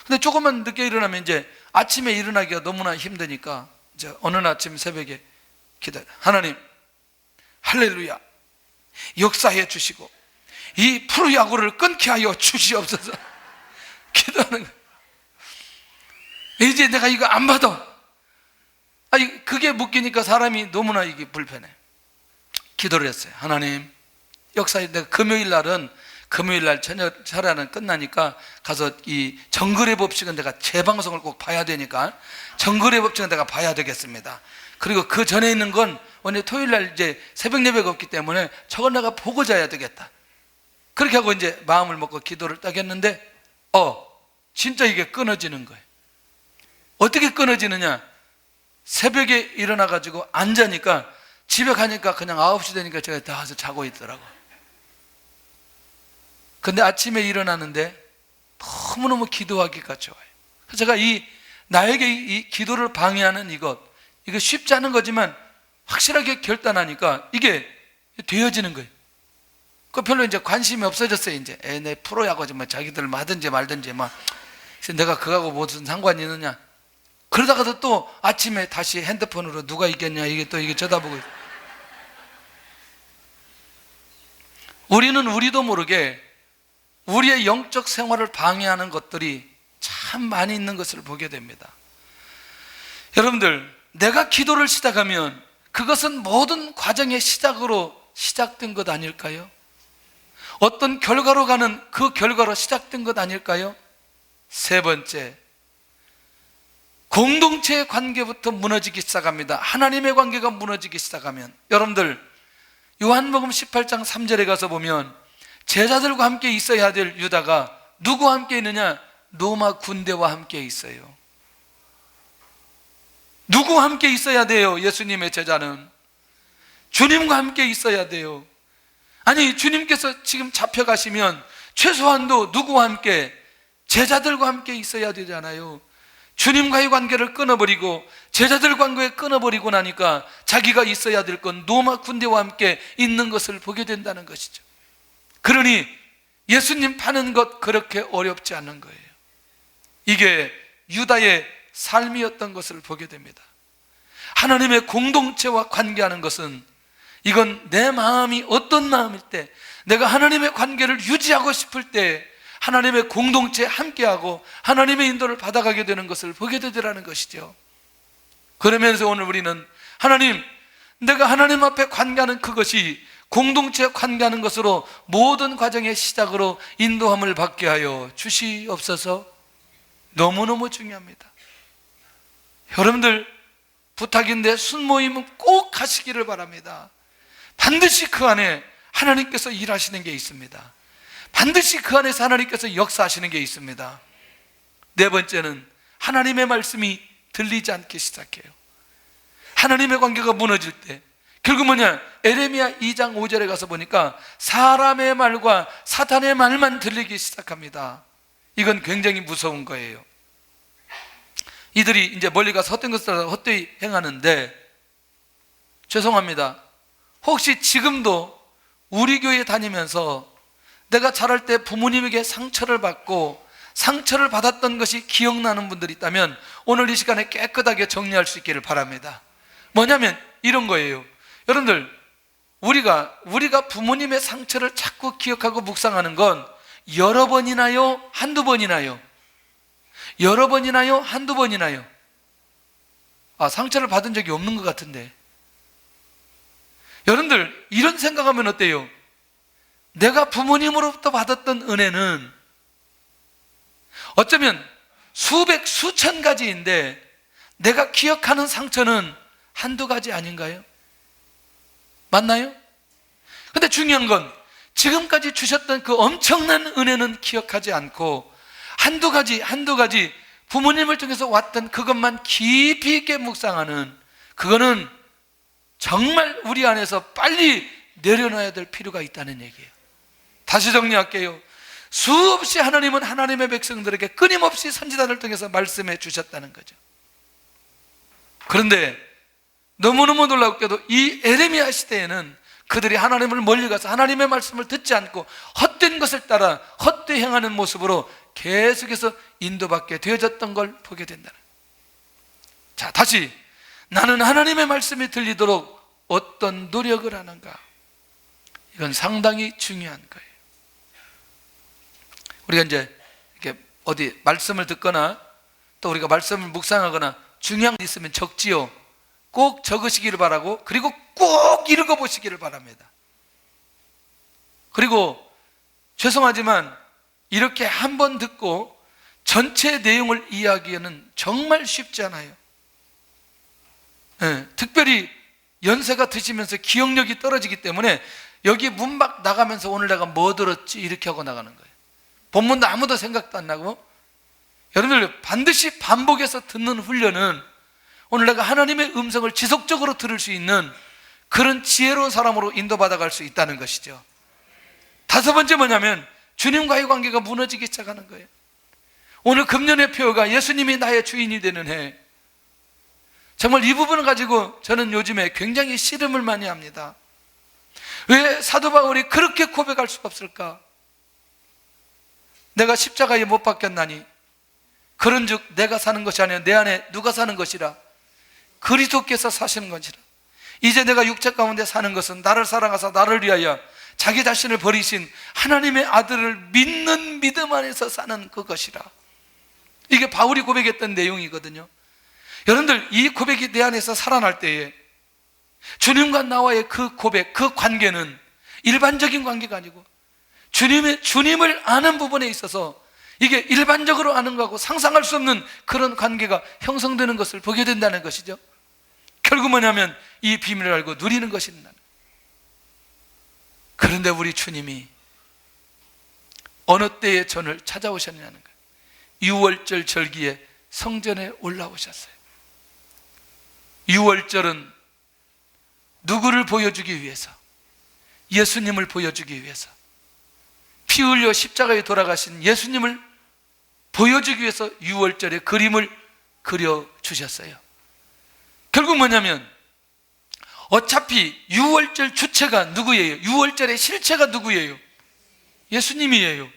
근데 조금만 늦게 일어나면 이제 아침에 일어나기가 너무나 힘드니까 이제 어느 날 아침 새벽에 기도해. 하나님, 할렐루야, 역사해 주시고 이 프로야구를 끊게 하여 주시옵소서. 기도하는 거예요. 이제 내가 이거 안 받아. 아니, 그게 묶이니까 사람이 너무나 이게 불편해. 기도를 했어요. 하나님, 역사에 내가 금요일 날 저녁 차례는 끝나니까 가서 이 정글의 법칙은 내가 재방송을 꼭 봐야 되니까 정글의 법칙은 내가 봐야 되겠습니다. 그리고 그 전에 있는 건 오늘 토요일 날 이제 새벽 예배가 없기 때문에 저걸 내가 보고 자야 되겠다. 그렇게 하고 이제 마음을 먹고 기도를 딱 했는데 진짜 이게 끊어지는 거예요. 어떻게 끊어지느냐? 새벽에 일어나가지고 앉으니까 집에 가니까 그냥 9시 되니까 제가 다 와서 자고 있더라고. 근데 아침에 일어나는데 너무너무 기도하기가 좋아요. 그래서 제가 나에게 이 기도를 방해하는 이거 쉽지 않은 거지만 확실하게 결단하니까 이게 되어지는 거예요. 그 별로 이제 관심이 없어졌어요. 이제 내 프로야구지 뭐 자기들 하든지 말든지 막. 내가 그거하고 무슨 상관이 있느냐. 그러다가도 또 아침에 다시 핸드폰으로 누가 이겼냐 이게 쳐다보고 있어요. 우리도 모르게 우리의 영적 생활을 방해하는 것들이 참 많이 있는 것을 보게 됩니다. 여러분들, 내가 기도를 시작하면 그것은 모든 과정의 시작으로 시작된 것 아닐까요? 어떤 결과로 가는 그 결과로 시작된 것 아닐까요? 세 번째, 공동체의 관계부터 무너지기 시작합니다. 하나님의 관계가 무너지기 시작하면, 여러분들 요한복음 18장 3절에 가서 보면 제자들과 함께 있어야 될 유다가 누구와 함께 있느냐? 로마 군대와 함께 있어요. 누구와 함께 있어야 돼요? 예수님의 제자는 주님과 함께 있어야 돼요. 아니, 주님께서 지금 잡혀가시면 최소한도 누구와 함께? 제자들과 함께 있어야 되잖아요. 주님과의 관계를 끊어버리고 제자들 관계를 끊어버리고 나니까 자기가 있어야 될 건 로마 군대와 함께 있는 것을 보게 된다는 것이죠. 그러니 예수님 파는 것 그렇게 어렵지 않은 거예요. 이게 유다의 삶이었던 것을 보게 됩니다. 하나님의 공동체와 관계하는 것은, 이건 내 마음이 어떤 마음일 때, 내가 하나님의 관계를 유지하고 싶을 때 하나님의 공동체에 함께하고 하나님의 인도를 받아가게 되는 것을 보게 되더라는 것이죠. 그러면서 오늘 우리는 하나님, 내가 하나님 앞에 관계하는 그것이 공동체에 관계하는 것으로 모든 과정의 시작으로 인도함을 받게 하여 주시옵소서. 너무너무 중요합니다. 여러분들 부탁인데 순모임은 꼭 하시기를 바랍니다. 반드시 그 안에 하나님께서 일하시는 게 있습니다. 반드시 그 안에서 하나님께서 역사하시는 게 있습니다. 네 번째는 하나님의 말씀이 들리지 않기 시작해요. 하나님의 관계가 무너질 때 결국 뭐냐? 에레미야 2장 5절에 가서 보니까 사람의 말과 사탄의 말만 들리기 시작합니다. 이건 굉장히 무서운 거예요. 이들이 이제 멀리 가서 헛된 것을 헛되이 행하는데, 죄송합니다, 혹시 지금도 우리 교회 다니면서 내가 자랄 때 부모님에게 상처를 받고 상처를 받았던 것이 기억나는 분들이 있다면 오늘 이 시간에 깨끗하게 정리할 수 있기를 바랍니다. 뭐냐면 이런 거예요. 여러분들, 우리가 부모님의 상처를 자꾸 기억하고 묵상하는 건 여러 번이나요? 한두 번이나요? 여러 번이나요? 한두 번이나요? 상처를 받은 적이 없는 것 같은데. 여러분들, 이런 생각하면 어때요? 내가 부모님으로부터 받았던 은혜는 어쩌면 수백, 수천 가지인데 내가 기억하는 상처는 한두 가지 아닌가요? 맞나요? 근데 중요한 건 지금까지 주셨던 그 엄청난 은혜는 기억하지 않고 한두 가지 부모님을 통해서 왔던 그것만 깊이 있게 묵상하는, 그거는 정말 우리 안에서 빨리 내려놔야 될 필요가 있다는 얘기예요. 다시 정리할게요. 수없이 하나님은 하나님의 백성들에게 끊임없이 선지자를 통해서 말씀해 주셨다는 거죠. 그런데 너무너무 놀랍게도 이 에레미야 시대에는 그들이 하나님을 멀리 가서 하나님의 말씀을 듣지 않고 헛된 것을 따라 헛되이 행하는 모습으로 계속해서 인도받게 되어졌던 걸 보게 된다는. 자, 다시 나는 하나님의 말씀이 들리도록 어떤 노력을 하는가? 이건 상당히 중요한 거예요. 우리가 이제 이렇게 어디 말씀을 듣거나 또 우리가 말씀을 묵상하거나 중요한 게 있으면 적지요. 꼭 적으시기를 바라고, 그리고 꼭 읽어보시기를 바랍니다. 그리고 죄송하지만 이렇게 한 번 듣고 전체 내용을 이해하기에는 정말 쉽지 않아요. 특별히 연세가 드시면서 기억력이 떨어지기 때문에 여기 문 밖 나가면서 오늘 내가 뭐 들었지 이렇게 하고 나가는 거예요. 본문도 아무도 생각도 안 나고. 여러분들, 반드시 반복해서 듣는 훈련은 오늘 내가 하나님의 음성을 지속적으로 들을 수 있는 그런 지혜로운 사람으로 인도받아갈 수 있다는 것이죠. 다섯 번째 뭐냐면 주님과의 관계가 무너지기 시작하는 거예요. 오늘 금년의 표어가 예수님이 나의 주인이 되는 해. 정말 이 부분을 가지고 저는 요즘에 굉장히 씨름을 많이 합니다. 왜 사도 바울이 그렇게 고백할 수가 없을까? 내가 십자가에 못 박혔나니 그런즉 내가 사는 것이 아니라 내 안에 누가 사는 것이라? 그리스도께서 사시는 것이라. 이제 내가 육체 가운데 사는 것은 나를 사랑하사 나를 위하여 자기 자신을 버리신 하나님의 아들을 믿는 믿음 안에서 사는 그것이라. 이게 바울이 고백했던 내용이거든요. 여러분들, 이 고백이 내 안에서 살아날 때에 주님과 나와의 그 고백, 그 관계는 일반적인 관계가 아니고 주님을 아는 부분에 있어서 이게 일반적으로 아는 것하고 상상할 수 없는 그런 관계가 형성되는 것을 보게 된다는 것이죠. 결국 뭐냐면 이 비밀을 알고 누리는 것입니다. 그런데 우리 주님이 어느 때에 저를 찾아오셨냐는 거예요. 유월절 절기에 성전에 올라오셨어요. 유월절은 누구를 보여주기 위해서? 예수님을 보여주기 위해서, 피 흘려 십자가에 돌아가신 예수님을 보여주기 위해서 유월절의 그림을 그려주셨어요. 결국 뭐냐면 어차피 유월절 주체가 누구예요? 유월절의 실체가 누구예요? 예수님이에요.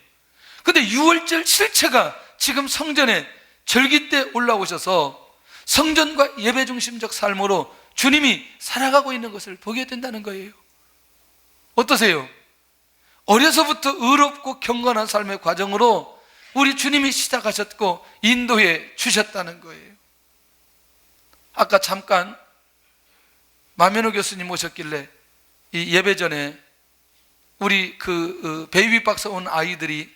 근데 유월절 실체가 지금 성전에 절기 때 올라오셔서 성전과 예배 중심적 삶으로 주님이 살아가고 있는 것을 보게 된다는 거예요. 어떠세요? 어려서부터 의롭고 경건한 삶의 과정으로 우리 주님이 시작하셨고 인도해 주셨다는 거예요. 아까 잠깐 마면호 교수님 오셨길래 이 예배 전에 우리 베이비 박스 온 아이들이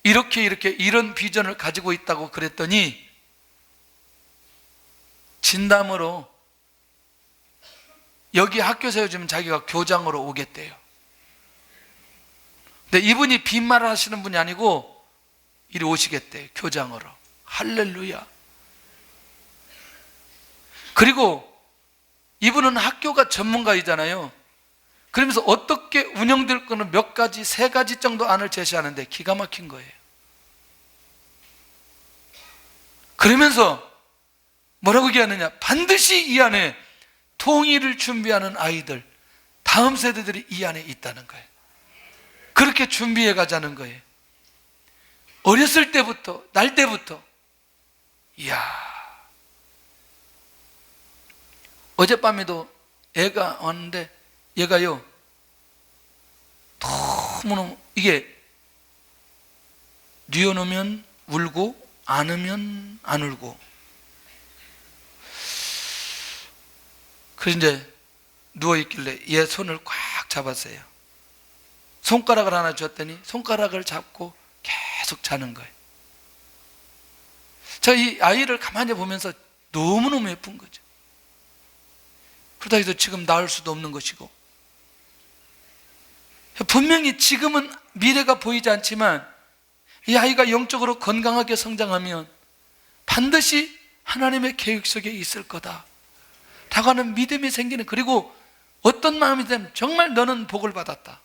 이렇게 이런 비전을 가지고 있다고 그랬더니 진담으로 여기 학교 세워주면 자기가 교장으로 오겠대요. 근데 이분이 빈말을 하시는 분이 아니고 이리 오시겠대요. 교장으로. 할렐루야. 그리고 이분은 학교가 전문가이잖아요. 그러면서 어떻게 운영될 거는 몇 가지, 3가지 정도 안을 제시하는데 기가 막힌 거예요. 그러면서 뭐라고 얘기하느냐? 반드시 이 안에 통일을 준비하는 아이들, 다음 세대들이 이 안에 있다는 거예요. 그렇게 준비해 가자는 거예요. 어렸을 때부터, 날 때부터. 이야. 어젯밤에도 애가 왔는데 얘가요, 너무너무 이게 뉘어놓으면 울고 안 으면 안 울고. 그래서 이제 누워있길래 얘 손을 꽉 잡았어요. 손가락을 하나 줬더니 손가락을 잡고 계속 자는 거예요. 제가 이 아이를 가만히 보면서 너무너무 예쁜 거죠. 그러다 해도 지금 낳을 수도 없는 것이고, 분명히 지금은 미래가 보이지 않지만 이 아이가 영적으로 건강하게 성장하면 반드시 하나님의 계획 속에 있을 거다 라고 하는 믿음이 생기는, 그리고 어떤 마음이 되면 정말 너는 복을 받았다.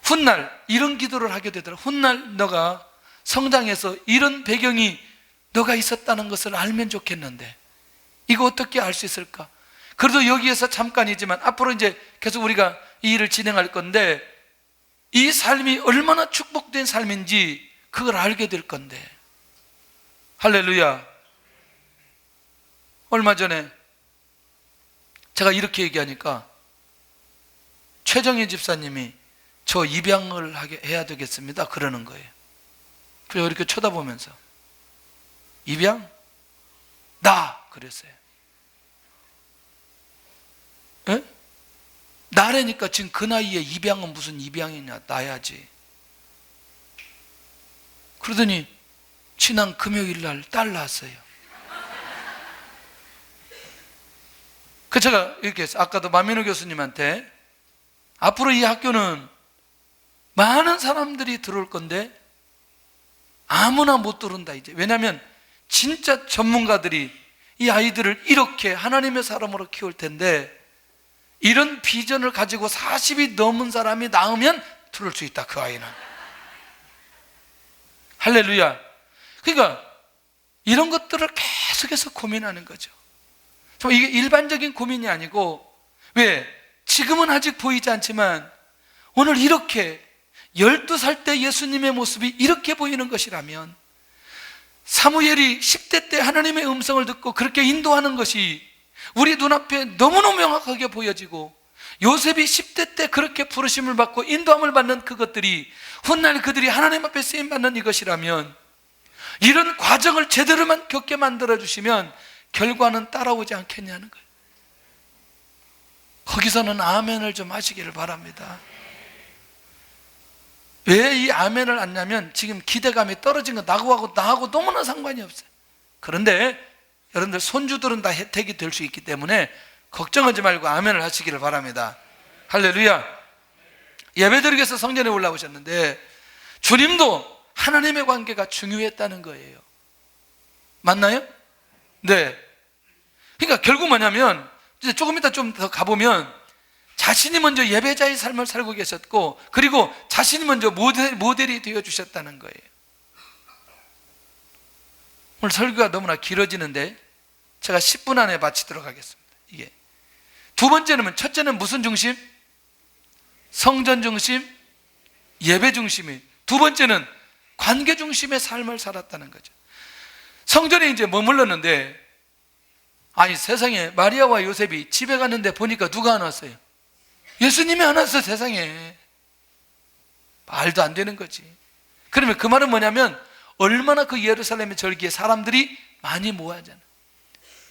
훗날 이런 기도를 하게 되더라. 훗날 너가 성장해서 이런 배경이 너가 있었다는 것을 알면 좋겠는데 이거 어떻게 알 수 있을까? 그래도 여기에서 잠깐이지만 앞으로 이제 계속 우리가 이 일을 진행할 건데 이 삶이 얼마나 축복된 삶인지 그걸 알게 될 건데. 할렐루야. 얼마 전에 제가 이렇게 얘기하니까 최정희 집사님이 저 입양을 해야 되겠습니다 그러는 거예요. 그래서 이렇게 쳐다보면서 입양? 나! 그랬어요. 에? 나라니까 지금 그 나이에 입양은 무슨 입양이냐, 나야지. 그러더니 지난 금요일 날 딸 낳았어요. 그 제가 이렇게 했어요. 아까도 마민호 교수님한테 앞으로 이 학교는 많은 사람들이 들어올 건데 아무나 못 들어온다 이제. 왜냐하면 진짜 전문가들이 이 아이들을 이렇게 하나님의 사람으로 키울 텐데 이런 비전을 가지고 40이 넘은 사람이 낳으면 들어올 수 있다, 그 아이는. 할렐루야. 그러니까 이런 것들을 계속해서 고민하는 거죠. 이게 일반적인 고민이 아니고, 왜? 지금은 아직 보이지 않지만 오늘 이렇게 12살 때 예수님의 모습이 이렇게 보이는 것이라면, 사무엘이 10대 때 하나님의 음성을 듣고 그렇게 인도하는 것이 우리 눈앞에 너무너무 명확하게 보여지고, 요셉이 10대 때 그렇게 부르심을 받고 인도함을 받는 그것들이 훗날 그들이 하나님 앞에 쓰임받는 이것이라면, 이런 과정을 제대로만 겪게 만들어주시면 결과는 따라오지 않겠냐는 거예요. 거기서는 아멘을 좀 하시기를 바랍니다. 왜 이 아멘을 하냐면 지금 기대감이 떨어진 건 나하고 너무나 상관이 없어요. 그런데 여러분들 손주들은 다 혜택이 될 수 있기 때문에 걱정하지 말고 아멘을 하시기를 바랍니다. 할렐루야. 예배드리기 위해서 성전에 올라오셨는데 주님도 하나님의 관계가 중요했다는 거예요. 맞나요? 네. 그러니까 결국 뭐냐면 이제 조금 이따 좀 더 가보면 자신이 먼저 예배자의 삶을 살고 계셨고, 그리고 자신이 먼저 모델이 되어주셨다는 거예요. 오늘 설교가 너무나 길어지는데 제가 10분 안에 마치도록 하겠습니다. 이게 두 번째는, 첫째는 무슨 중심? 성전 중심, 예배 중심이에요. 두 번째는 관계 중심의 삶을 살았다는 거죠. 성전에 이제 머물렀는데, 아니 세상에 마리아와 요셉이 집에 갔는데 보니까 누가 안 왔어요? 예수님이 안 왔어. 세상에 말도 안 되는 거지. 그러면 그 말은 뭐냐면 얼마나 그 예루살렘의 절기에 사람들이 많이 모아잖아.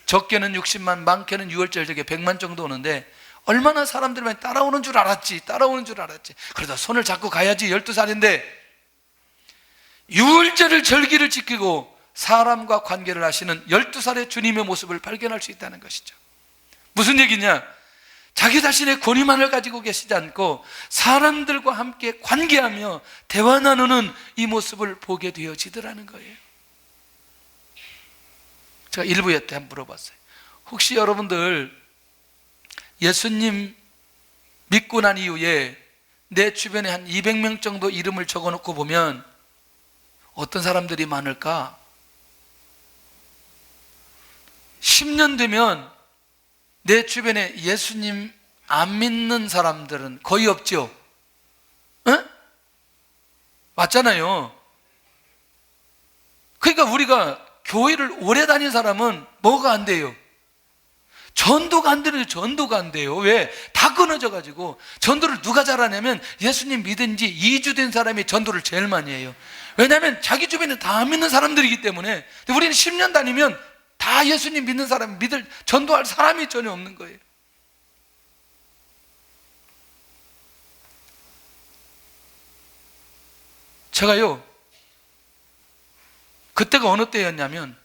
적게는 60만, 많게는 6월절 저게 100만 정도 오는데 얼마나 사람들이 많이 따라오는 줄 알았지. 그러다 손을 잡고 가야지. 12살인데 6월절을 절기를 지키고 사람과 관계를 하시는 12살의 주님의 모습을 발견할 수 있다는 것이죠. 무슨 얘기냐? 자기 자신의 권위만을 가지고 계시지 않고 사람들과 함께 관계하며 대화 나누는 이 모습을 보게 되어지더라는 거예요. 제가 1부에 때 한번 물어봤어요. 혹시 여러분들 예수님 믿고 난 이후에 내 주변에 한 200명 정도 이름을 적어놓고 보면 어떤 사람들이 많을까? 10년 되면 내 주변에 예수님 안 믿는 사람들은 거의 없죠? 에? 맞잖아요. 그러니까 우리가 교회를 오래 다닌 사람은 뭐가 안 돼요? 전도가 안 되는, 전도가 안 돼요. 왜? 다 끊어져가지고. 전도를 누가 잘하냐면 예수님 믿은 지 2주 된 사람이 전도를 제일 많이 해요. 왜냐하면 자기 주변에 다 안 믿는 사람들이기 때문에. 근데 우리는 10년 다니면 다 예수님 믿는 사람, 전도할 사람이 전혀 없는 거예요. 제가요, 그때가 어느 때였냐면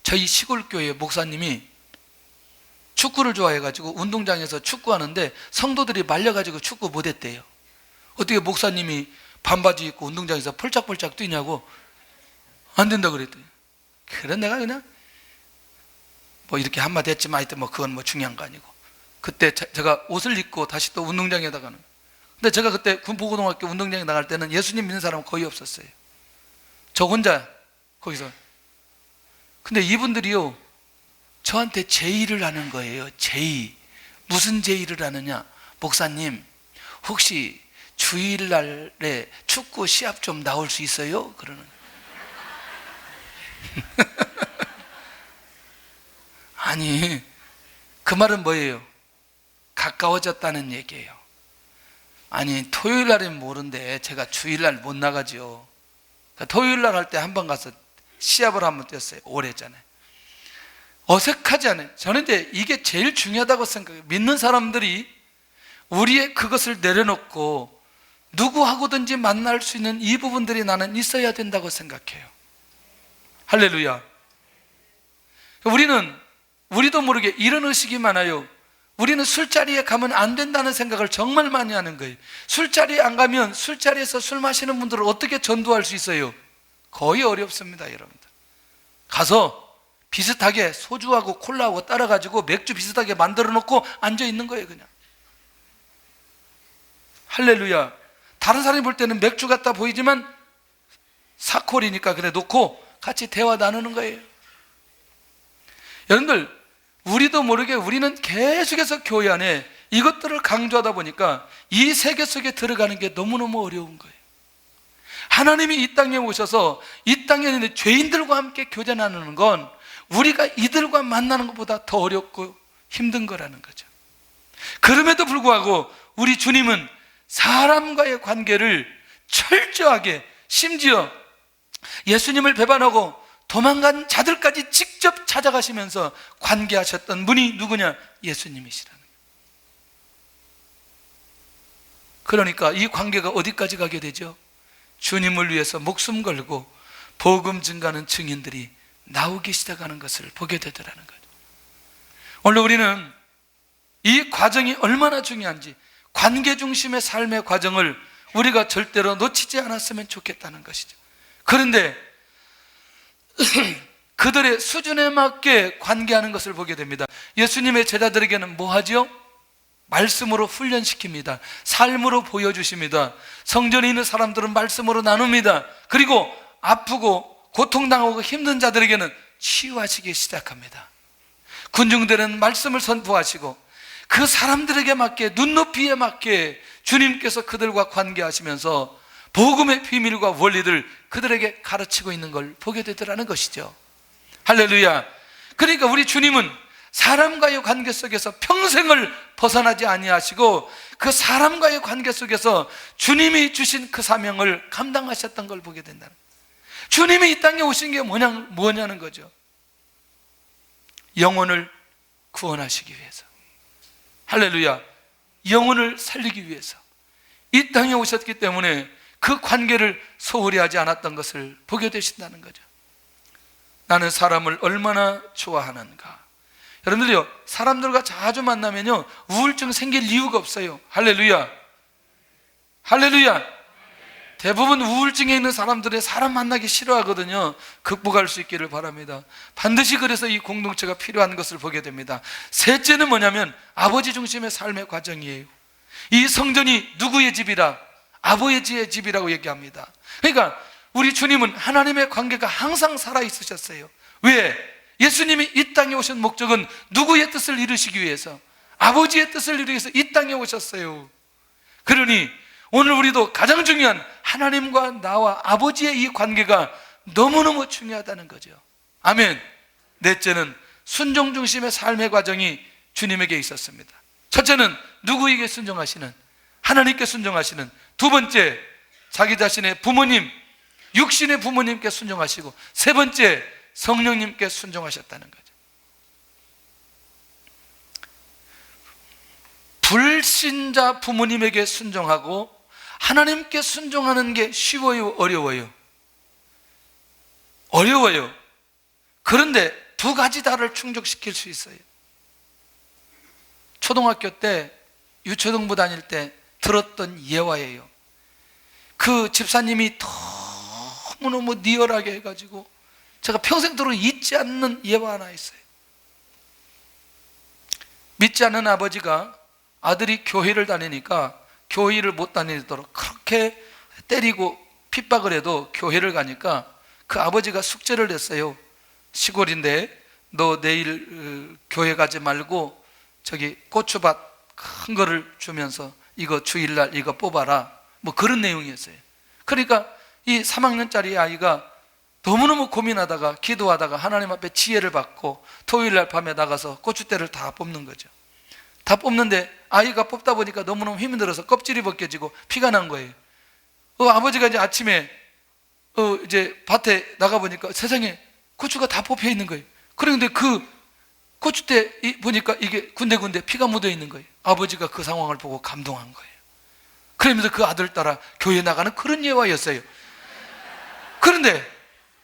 저희 시골교회 목사님이 축구를 좋아해가지고 운동장에서 축구하는데 성도들이 말려가지고 축구 못했대요. 어떻게 목사님이 반바지 입고 운동장에서 펄짝펄짝 뛰냐고. 안 된다 그랬대요. 그래 내가 그냥 뭐 이렇게 한마디 했지만 하여튼 뭐 그건 뭐 중요한 거 아니고, 그때 제가 옷을 입고 다시 또 운동장에 나가는. 근데 제가 그때 군포고등학교 운동장에 나갈 때는 예수님 믿는 사람은 거의 없었어요. 저 혼자 거기서. 근데 이분들이요 저한테 제의를 하는 거예요. 제의. 무슨 제의를 하느냐? 목사님 혹시 주일날에 축구 시합 좀 나올 수 있어요? 그러는 거예요. 아니 그 말은 뭐예요? 가까워졌다는 얘기예요. 아니 토요일날은 모른데 제가 주일날 못 나가죠. 토요일날 할 때 한 번 가서 시합을 한번 뛰었어요. 오래전에. 어색하지 않아요. 저는 이제 이게 제일 중요하다고 생각해요. 믿는 사람들이 우리의 그것을 내려놓고 누구하고든지 만날 수 있는 이 부분들이 나는 있어야 된다고 생각해요. 할렐루야. 우리도 모르게 이런 의식이 많아요. 우리는 술자리에 가면 안 된다는 생각을 정말 많이 하는 거예요. 술자리에 안 가면 술자리에서 술 마시는 분들을 어떻게 전도할 수 있어요? 거의 어렵습니다, 여러분들. 가서 비슷하게 소주하고 콜라하고 따라가지고 맥주 비슷하게 만들어 놓고 앉아 있는 거예요, 그냥. 할렐루야. 다른 사람이 볼 때는 맥주 같다 보이지만 사콜이니까 그래 놓고 같이 대화 나누는 거예요. 여러분들, 우리도 모르게 우리는 계속해서 교회 안에 이것들을 강조하다 보니까 이 세계 속에 들어가는 게 너무너무 어려운 거예요. 하나님이 이 땅에 오셔서 이 땅에 있는 죄인들과 함께 교제 나누는 건 우리가 이들과 만나는 것보다 더 어렵고 힘든 거라는 거죠. 그럼에도 불구하고 우리 주님은 사람과의 관계를 철저하게, 심지어 예수님을 배반하고 도망간 자들까지 직접 찾아가시면서 관계하셨던 분이 누구냐? 예수님이시라는 거예요. 그러니까 이 관계가 어디까지 가게 되죠? 주님을 위해서 목숨 걸고 복음 증가하는 증인들이 나오기 시작하는 것을 보게 되더라는 거죠. 오늘 우리는 이 과정이 얼마나 중요한지, 관계 중심의 삶의 과정을 우리가 절대로 놓치지 않았으면 좋겠다는 것이죠. 그런데 그들의 수준에 맞게 관계하는 것을 보게 됩니다. 예수님의 제자들에게는 뭐 하죠? 말씀으로 훈련시킵니다. 삶으로 보여주십니다. 성전에 있는 사람들은 말씀으로 나눕니다. 그리고 아프고 고통당하고 힘든 자들에게는 치유하시기 시작합니다. 군중들은 말씀을 선포하시고 그 사람들에게 맞게, 눈높이에 맞게 주님께서 그들과 관계하시면서 복음의 비밀과 원리를 그들에게 가르치고 있는 걸 보게 되더라는 것이죠. 할렐루야. 그러니까 우리 주님은 사람과의 관계 속에서 평생을 벗어나지 아니하시고 그 사람과의 관계 속에서 주님이 주신 그 사명을 감당하셨던 걸 보게 된다는 거예요. 주님이 이 땅에 오신 게 뭐냐는 거죠. 영혼을 구원하시기 위해서, 할렐루야, 영혼을 살리기 위해서 이 땅에 오셨기 때문에 그 관계를 소홀히 하지 않았던 것을 보게 되신다는 거죠. 나는 사람을 얼마나 좋아하는가. 여러분들요, 사람들과 자주 만나면요 우울증 생길 이유가 없어요. 할렐루야, 할렐루야. 대부분 우울증에 있는 사람들은 사람 만나기 싫어하거든요. 극복할 수 있기를 바랍니다. 반드시 그래서 이 공동체가 필요한 것을 보게 됩니다. 셋째는 뭐냐면 아버지 중심의 삶의 과정이에요. 이 성전이 누구의 집이라? 아버지의 집이라고 얘기합니다. 그러니까 우리 주님은 하나님의 관계가 항상 살아있으셨어요. 왜? 예수님이 이 땅에 오신 목적은 누구의 뜻을 이루시기 위해서, 아버지의 뜻을 이루기 위해서 이 땅에 오셨어요. 그러니 오늘 우리도 가장 중요한 하나님과 나와 아버지의 이 관계가 너무너무 중요하다는 거죠. 아멘. 넷째는 순종 중심의 삶의 과정이 주님에게 있었습니다. 첫째는 누구에게 순종하시는? 하나님께 순종하시는. 두 번째, 자기 자신의 부모님, 육신의 부모님께 순종하시고, 세 번째, 성령님께 순종하셨다는 거죠. 불신자 부모님에게 순종하고 하나님께 순종하는 게 쉬워요, 어려워요? 어려워요. 그런데 두 가지 다를 충족시킬 수 있어요. 초등학교 때, 유초등부 다닐 때 들었던 예화예요. 그 집사님이 너무너무 리얼하게 해가지고 제가 평생도록 잊지 않는 예화 하나 있어요. 믿지 않는 아버지가 아들이 교회를 다니니까 교회를 못 다니도록 그렇게 때리고 핍박을 해도 교회를 가니까 그 아버지가 숙제를 냈어요. 시골인데 너 내일 교회 가지 말고 저기 고추밭 큰 거를 주면서 이거 주일날 이거 뽑아라, 뭐 그런 내용이었어요. 그러니까 이 3학년짜리 아이가 너무너무 고민하다가 기도하다가 하나님 앞에 지혜를 받고 토요일날 밤에 나가서 고추대를 다 뽑는 거죠. 다 뽑는데 아이가 뽑다 보니까 너무너무 힘이 들어서 껍질이 벗겨지고 피가 난 거예요. 아버지가 이제 아침에 이제 밭에 나가보니까 세상에 고추가 다 뽑혀 있는 거예요. 그런데 그 고추대 보니까 이게 군데군데 피가 묻어 있는 거예요. 아버지가 그 상황을 보고 감동한 거예요. 그러면서 그 아들 따라 교회 나가는 그런 예화였어요. 그런데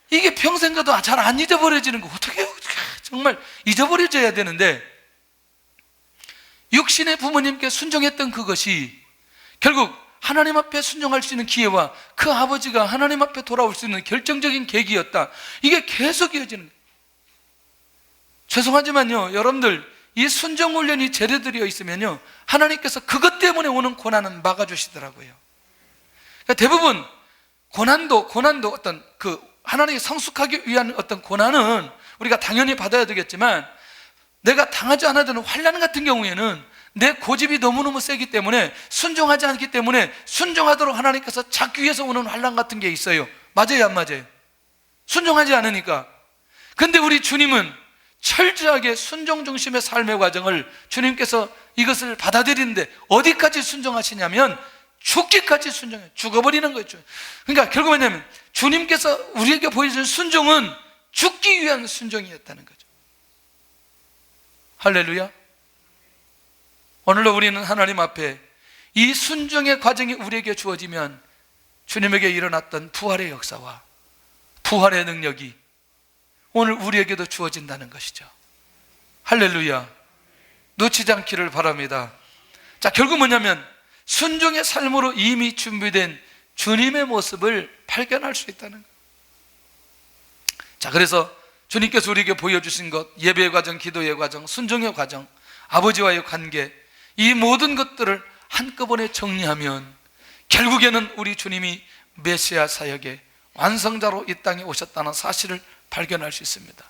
이게 평생 가도 잘 안 잊어버려지는 거, 어떻게 정말 잊어버려져야 되는데, 육신의 부모님께 순종했던 그것이 결국 하나님 앞에 순종할 수 있는 기회와 그 아버지가 하나님 앞에 돌아올 수 있는 결정적인 계기였다. 이게 계속 이어지는 거예요. 죄송하지만요, 여러분들 이 순종 훈련이 제대되어 있으면요 하나님께서 그것 때문에 오는 고난은 막아주시더라고요. 그러니까 대부분 고난도 어떤 그 하나님이 성숙하기 위한 어떤 고난은 우리가 당연히 받아야 되겠지만, 내가 당하지 않아야 되는 환난 같은 경우에는 내 고집이 너무너무 세기 때문에, 순종하지 않기 때문에 순종하도록 하나님께서 찾기 위해서 오는 환난 같은 게 있어요. 맞아요, 안 맞아요? 순종하지 않으니까. 근데 우리 주님은 철저하게 순종 중심의 삶의 과정을 주님께서 이것을 받아들이는데 어디까지 순종하시냐면 죽기까지 순종해. 죽어버리는 거죠. 그러니까 결국 뭐냐면 주님께서 우리에게 보여준 순종은 죽기 위한 순종이었다는 거죠. 할렐루야. 오늘도 우리는 하나님 앞에 이 순종의 과정이 우리에게 주어지면 주님에게 일어났던 부활의 역사와 부활의 능력이 오늘 우리에게도 주어진다는 것이죠. 할렐루야. 놓치지 않기를 바랍니다. 자, 결국 뭐냐면 순종의 삶으로 이미 준비된 주님의 모습을 발견할 수 있다는 거예요. 자, 그래서 주님께서 우리에게 보여주신 것, 예배의 과정, 기도의 과정, 순종의 과정, 아버지와의 관계, 이 모든 것들을 한꺼번에 정리하면 결국에는 우리 주님이 메시아 사역의 완성자로 이 땅에 오셨다는 사실을 발견할 수 있습니다.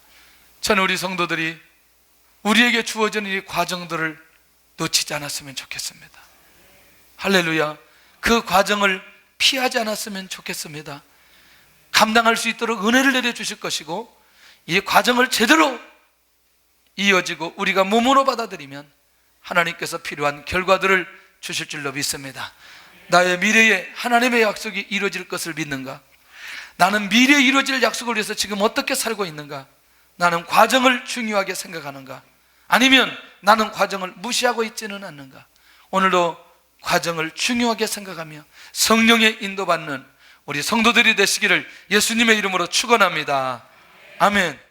저는 우리 성도들이 우리에게 주어지는 이 과정들을 놓치지 않았으면 좋겠습니다. 할렐루야. 그 과정을 피하지 않았으면 좋겠습니다. 감당할 수 있도록 은혜를 내려주실 것이고, 이 과정을 제대로 이어지고 우리가 몸으로 받아들이면 하나님께서 필요한 결과들을 주실 줄로 믿습니다. 나의 미래에 하나님의 약속이 이루어질 것을 믿는가? 나는 미래에 이루어질 약속을 위해서 지금 어떻게 살고 있는가? 나는 과정을 중요하게 생각하는가? 아니면 나는 과정을 무시하고 있지는 않는가? 오늘도 과정을 중요하게 생각하며 성령의 인도받는 우리 성도들이 되시기를 예수님의 이름으로 축원합니다. 아멘.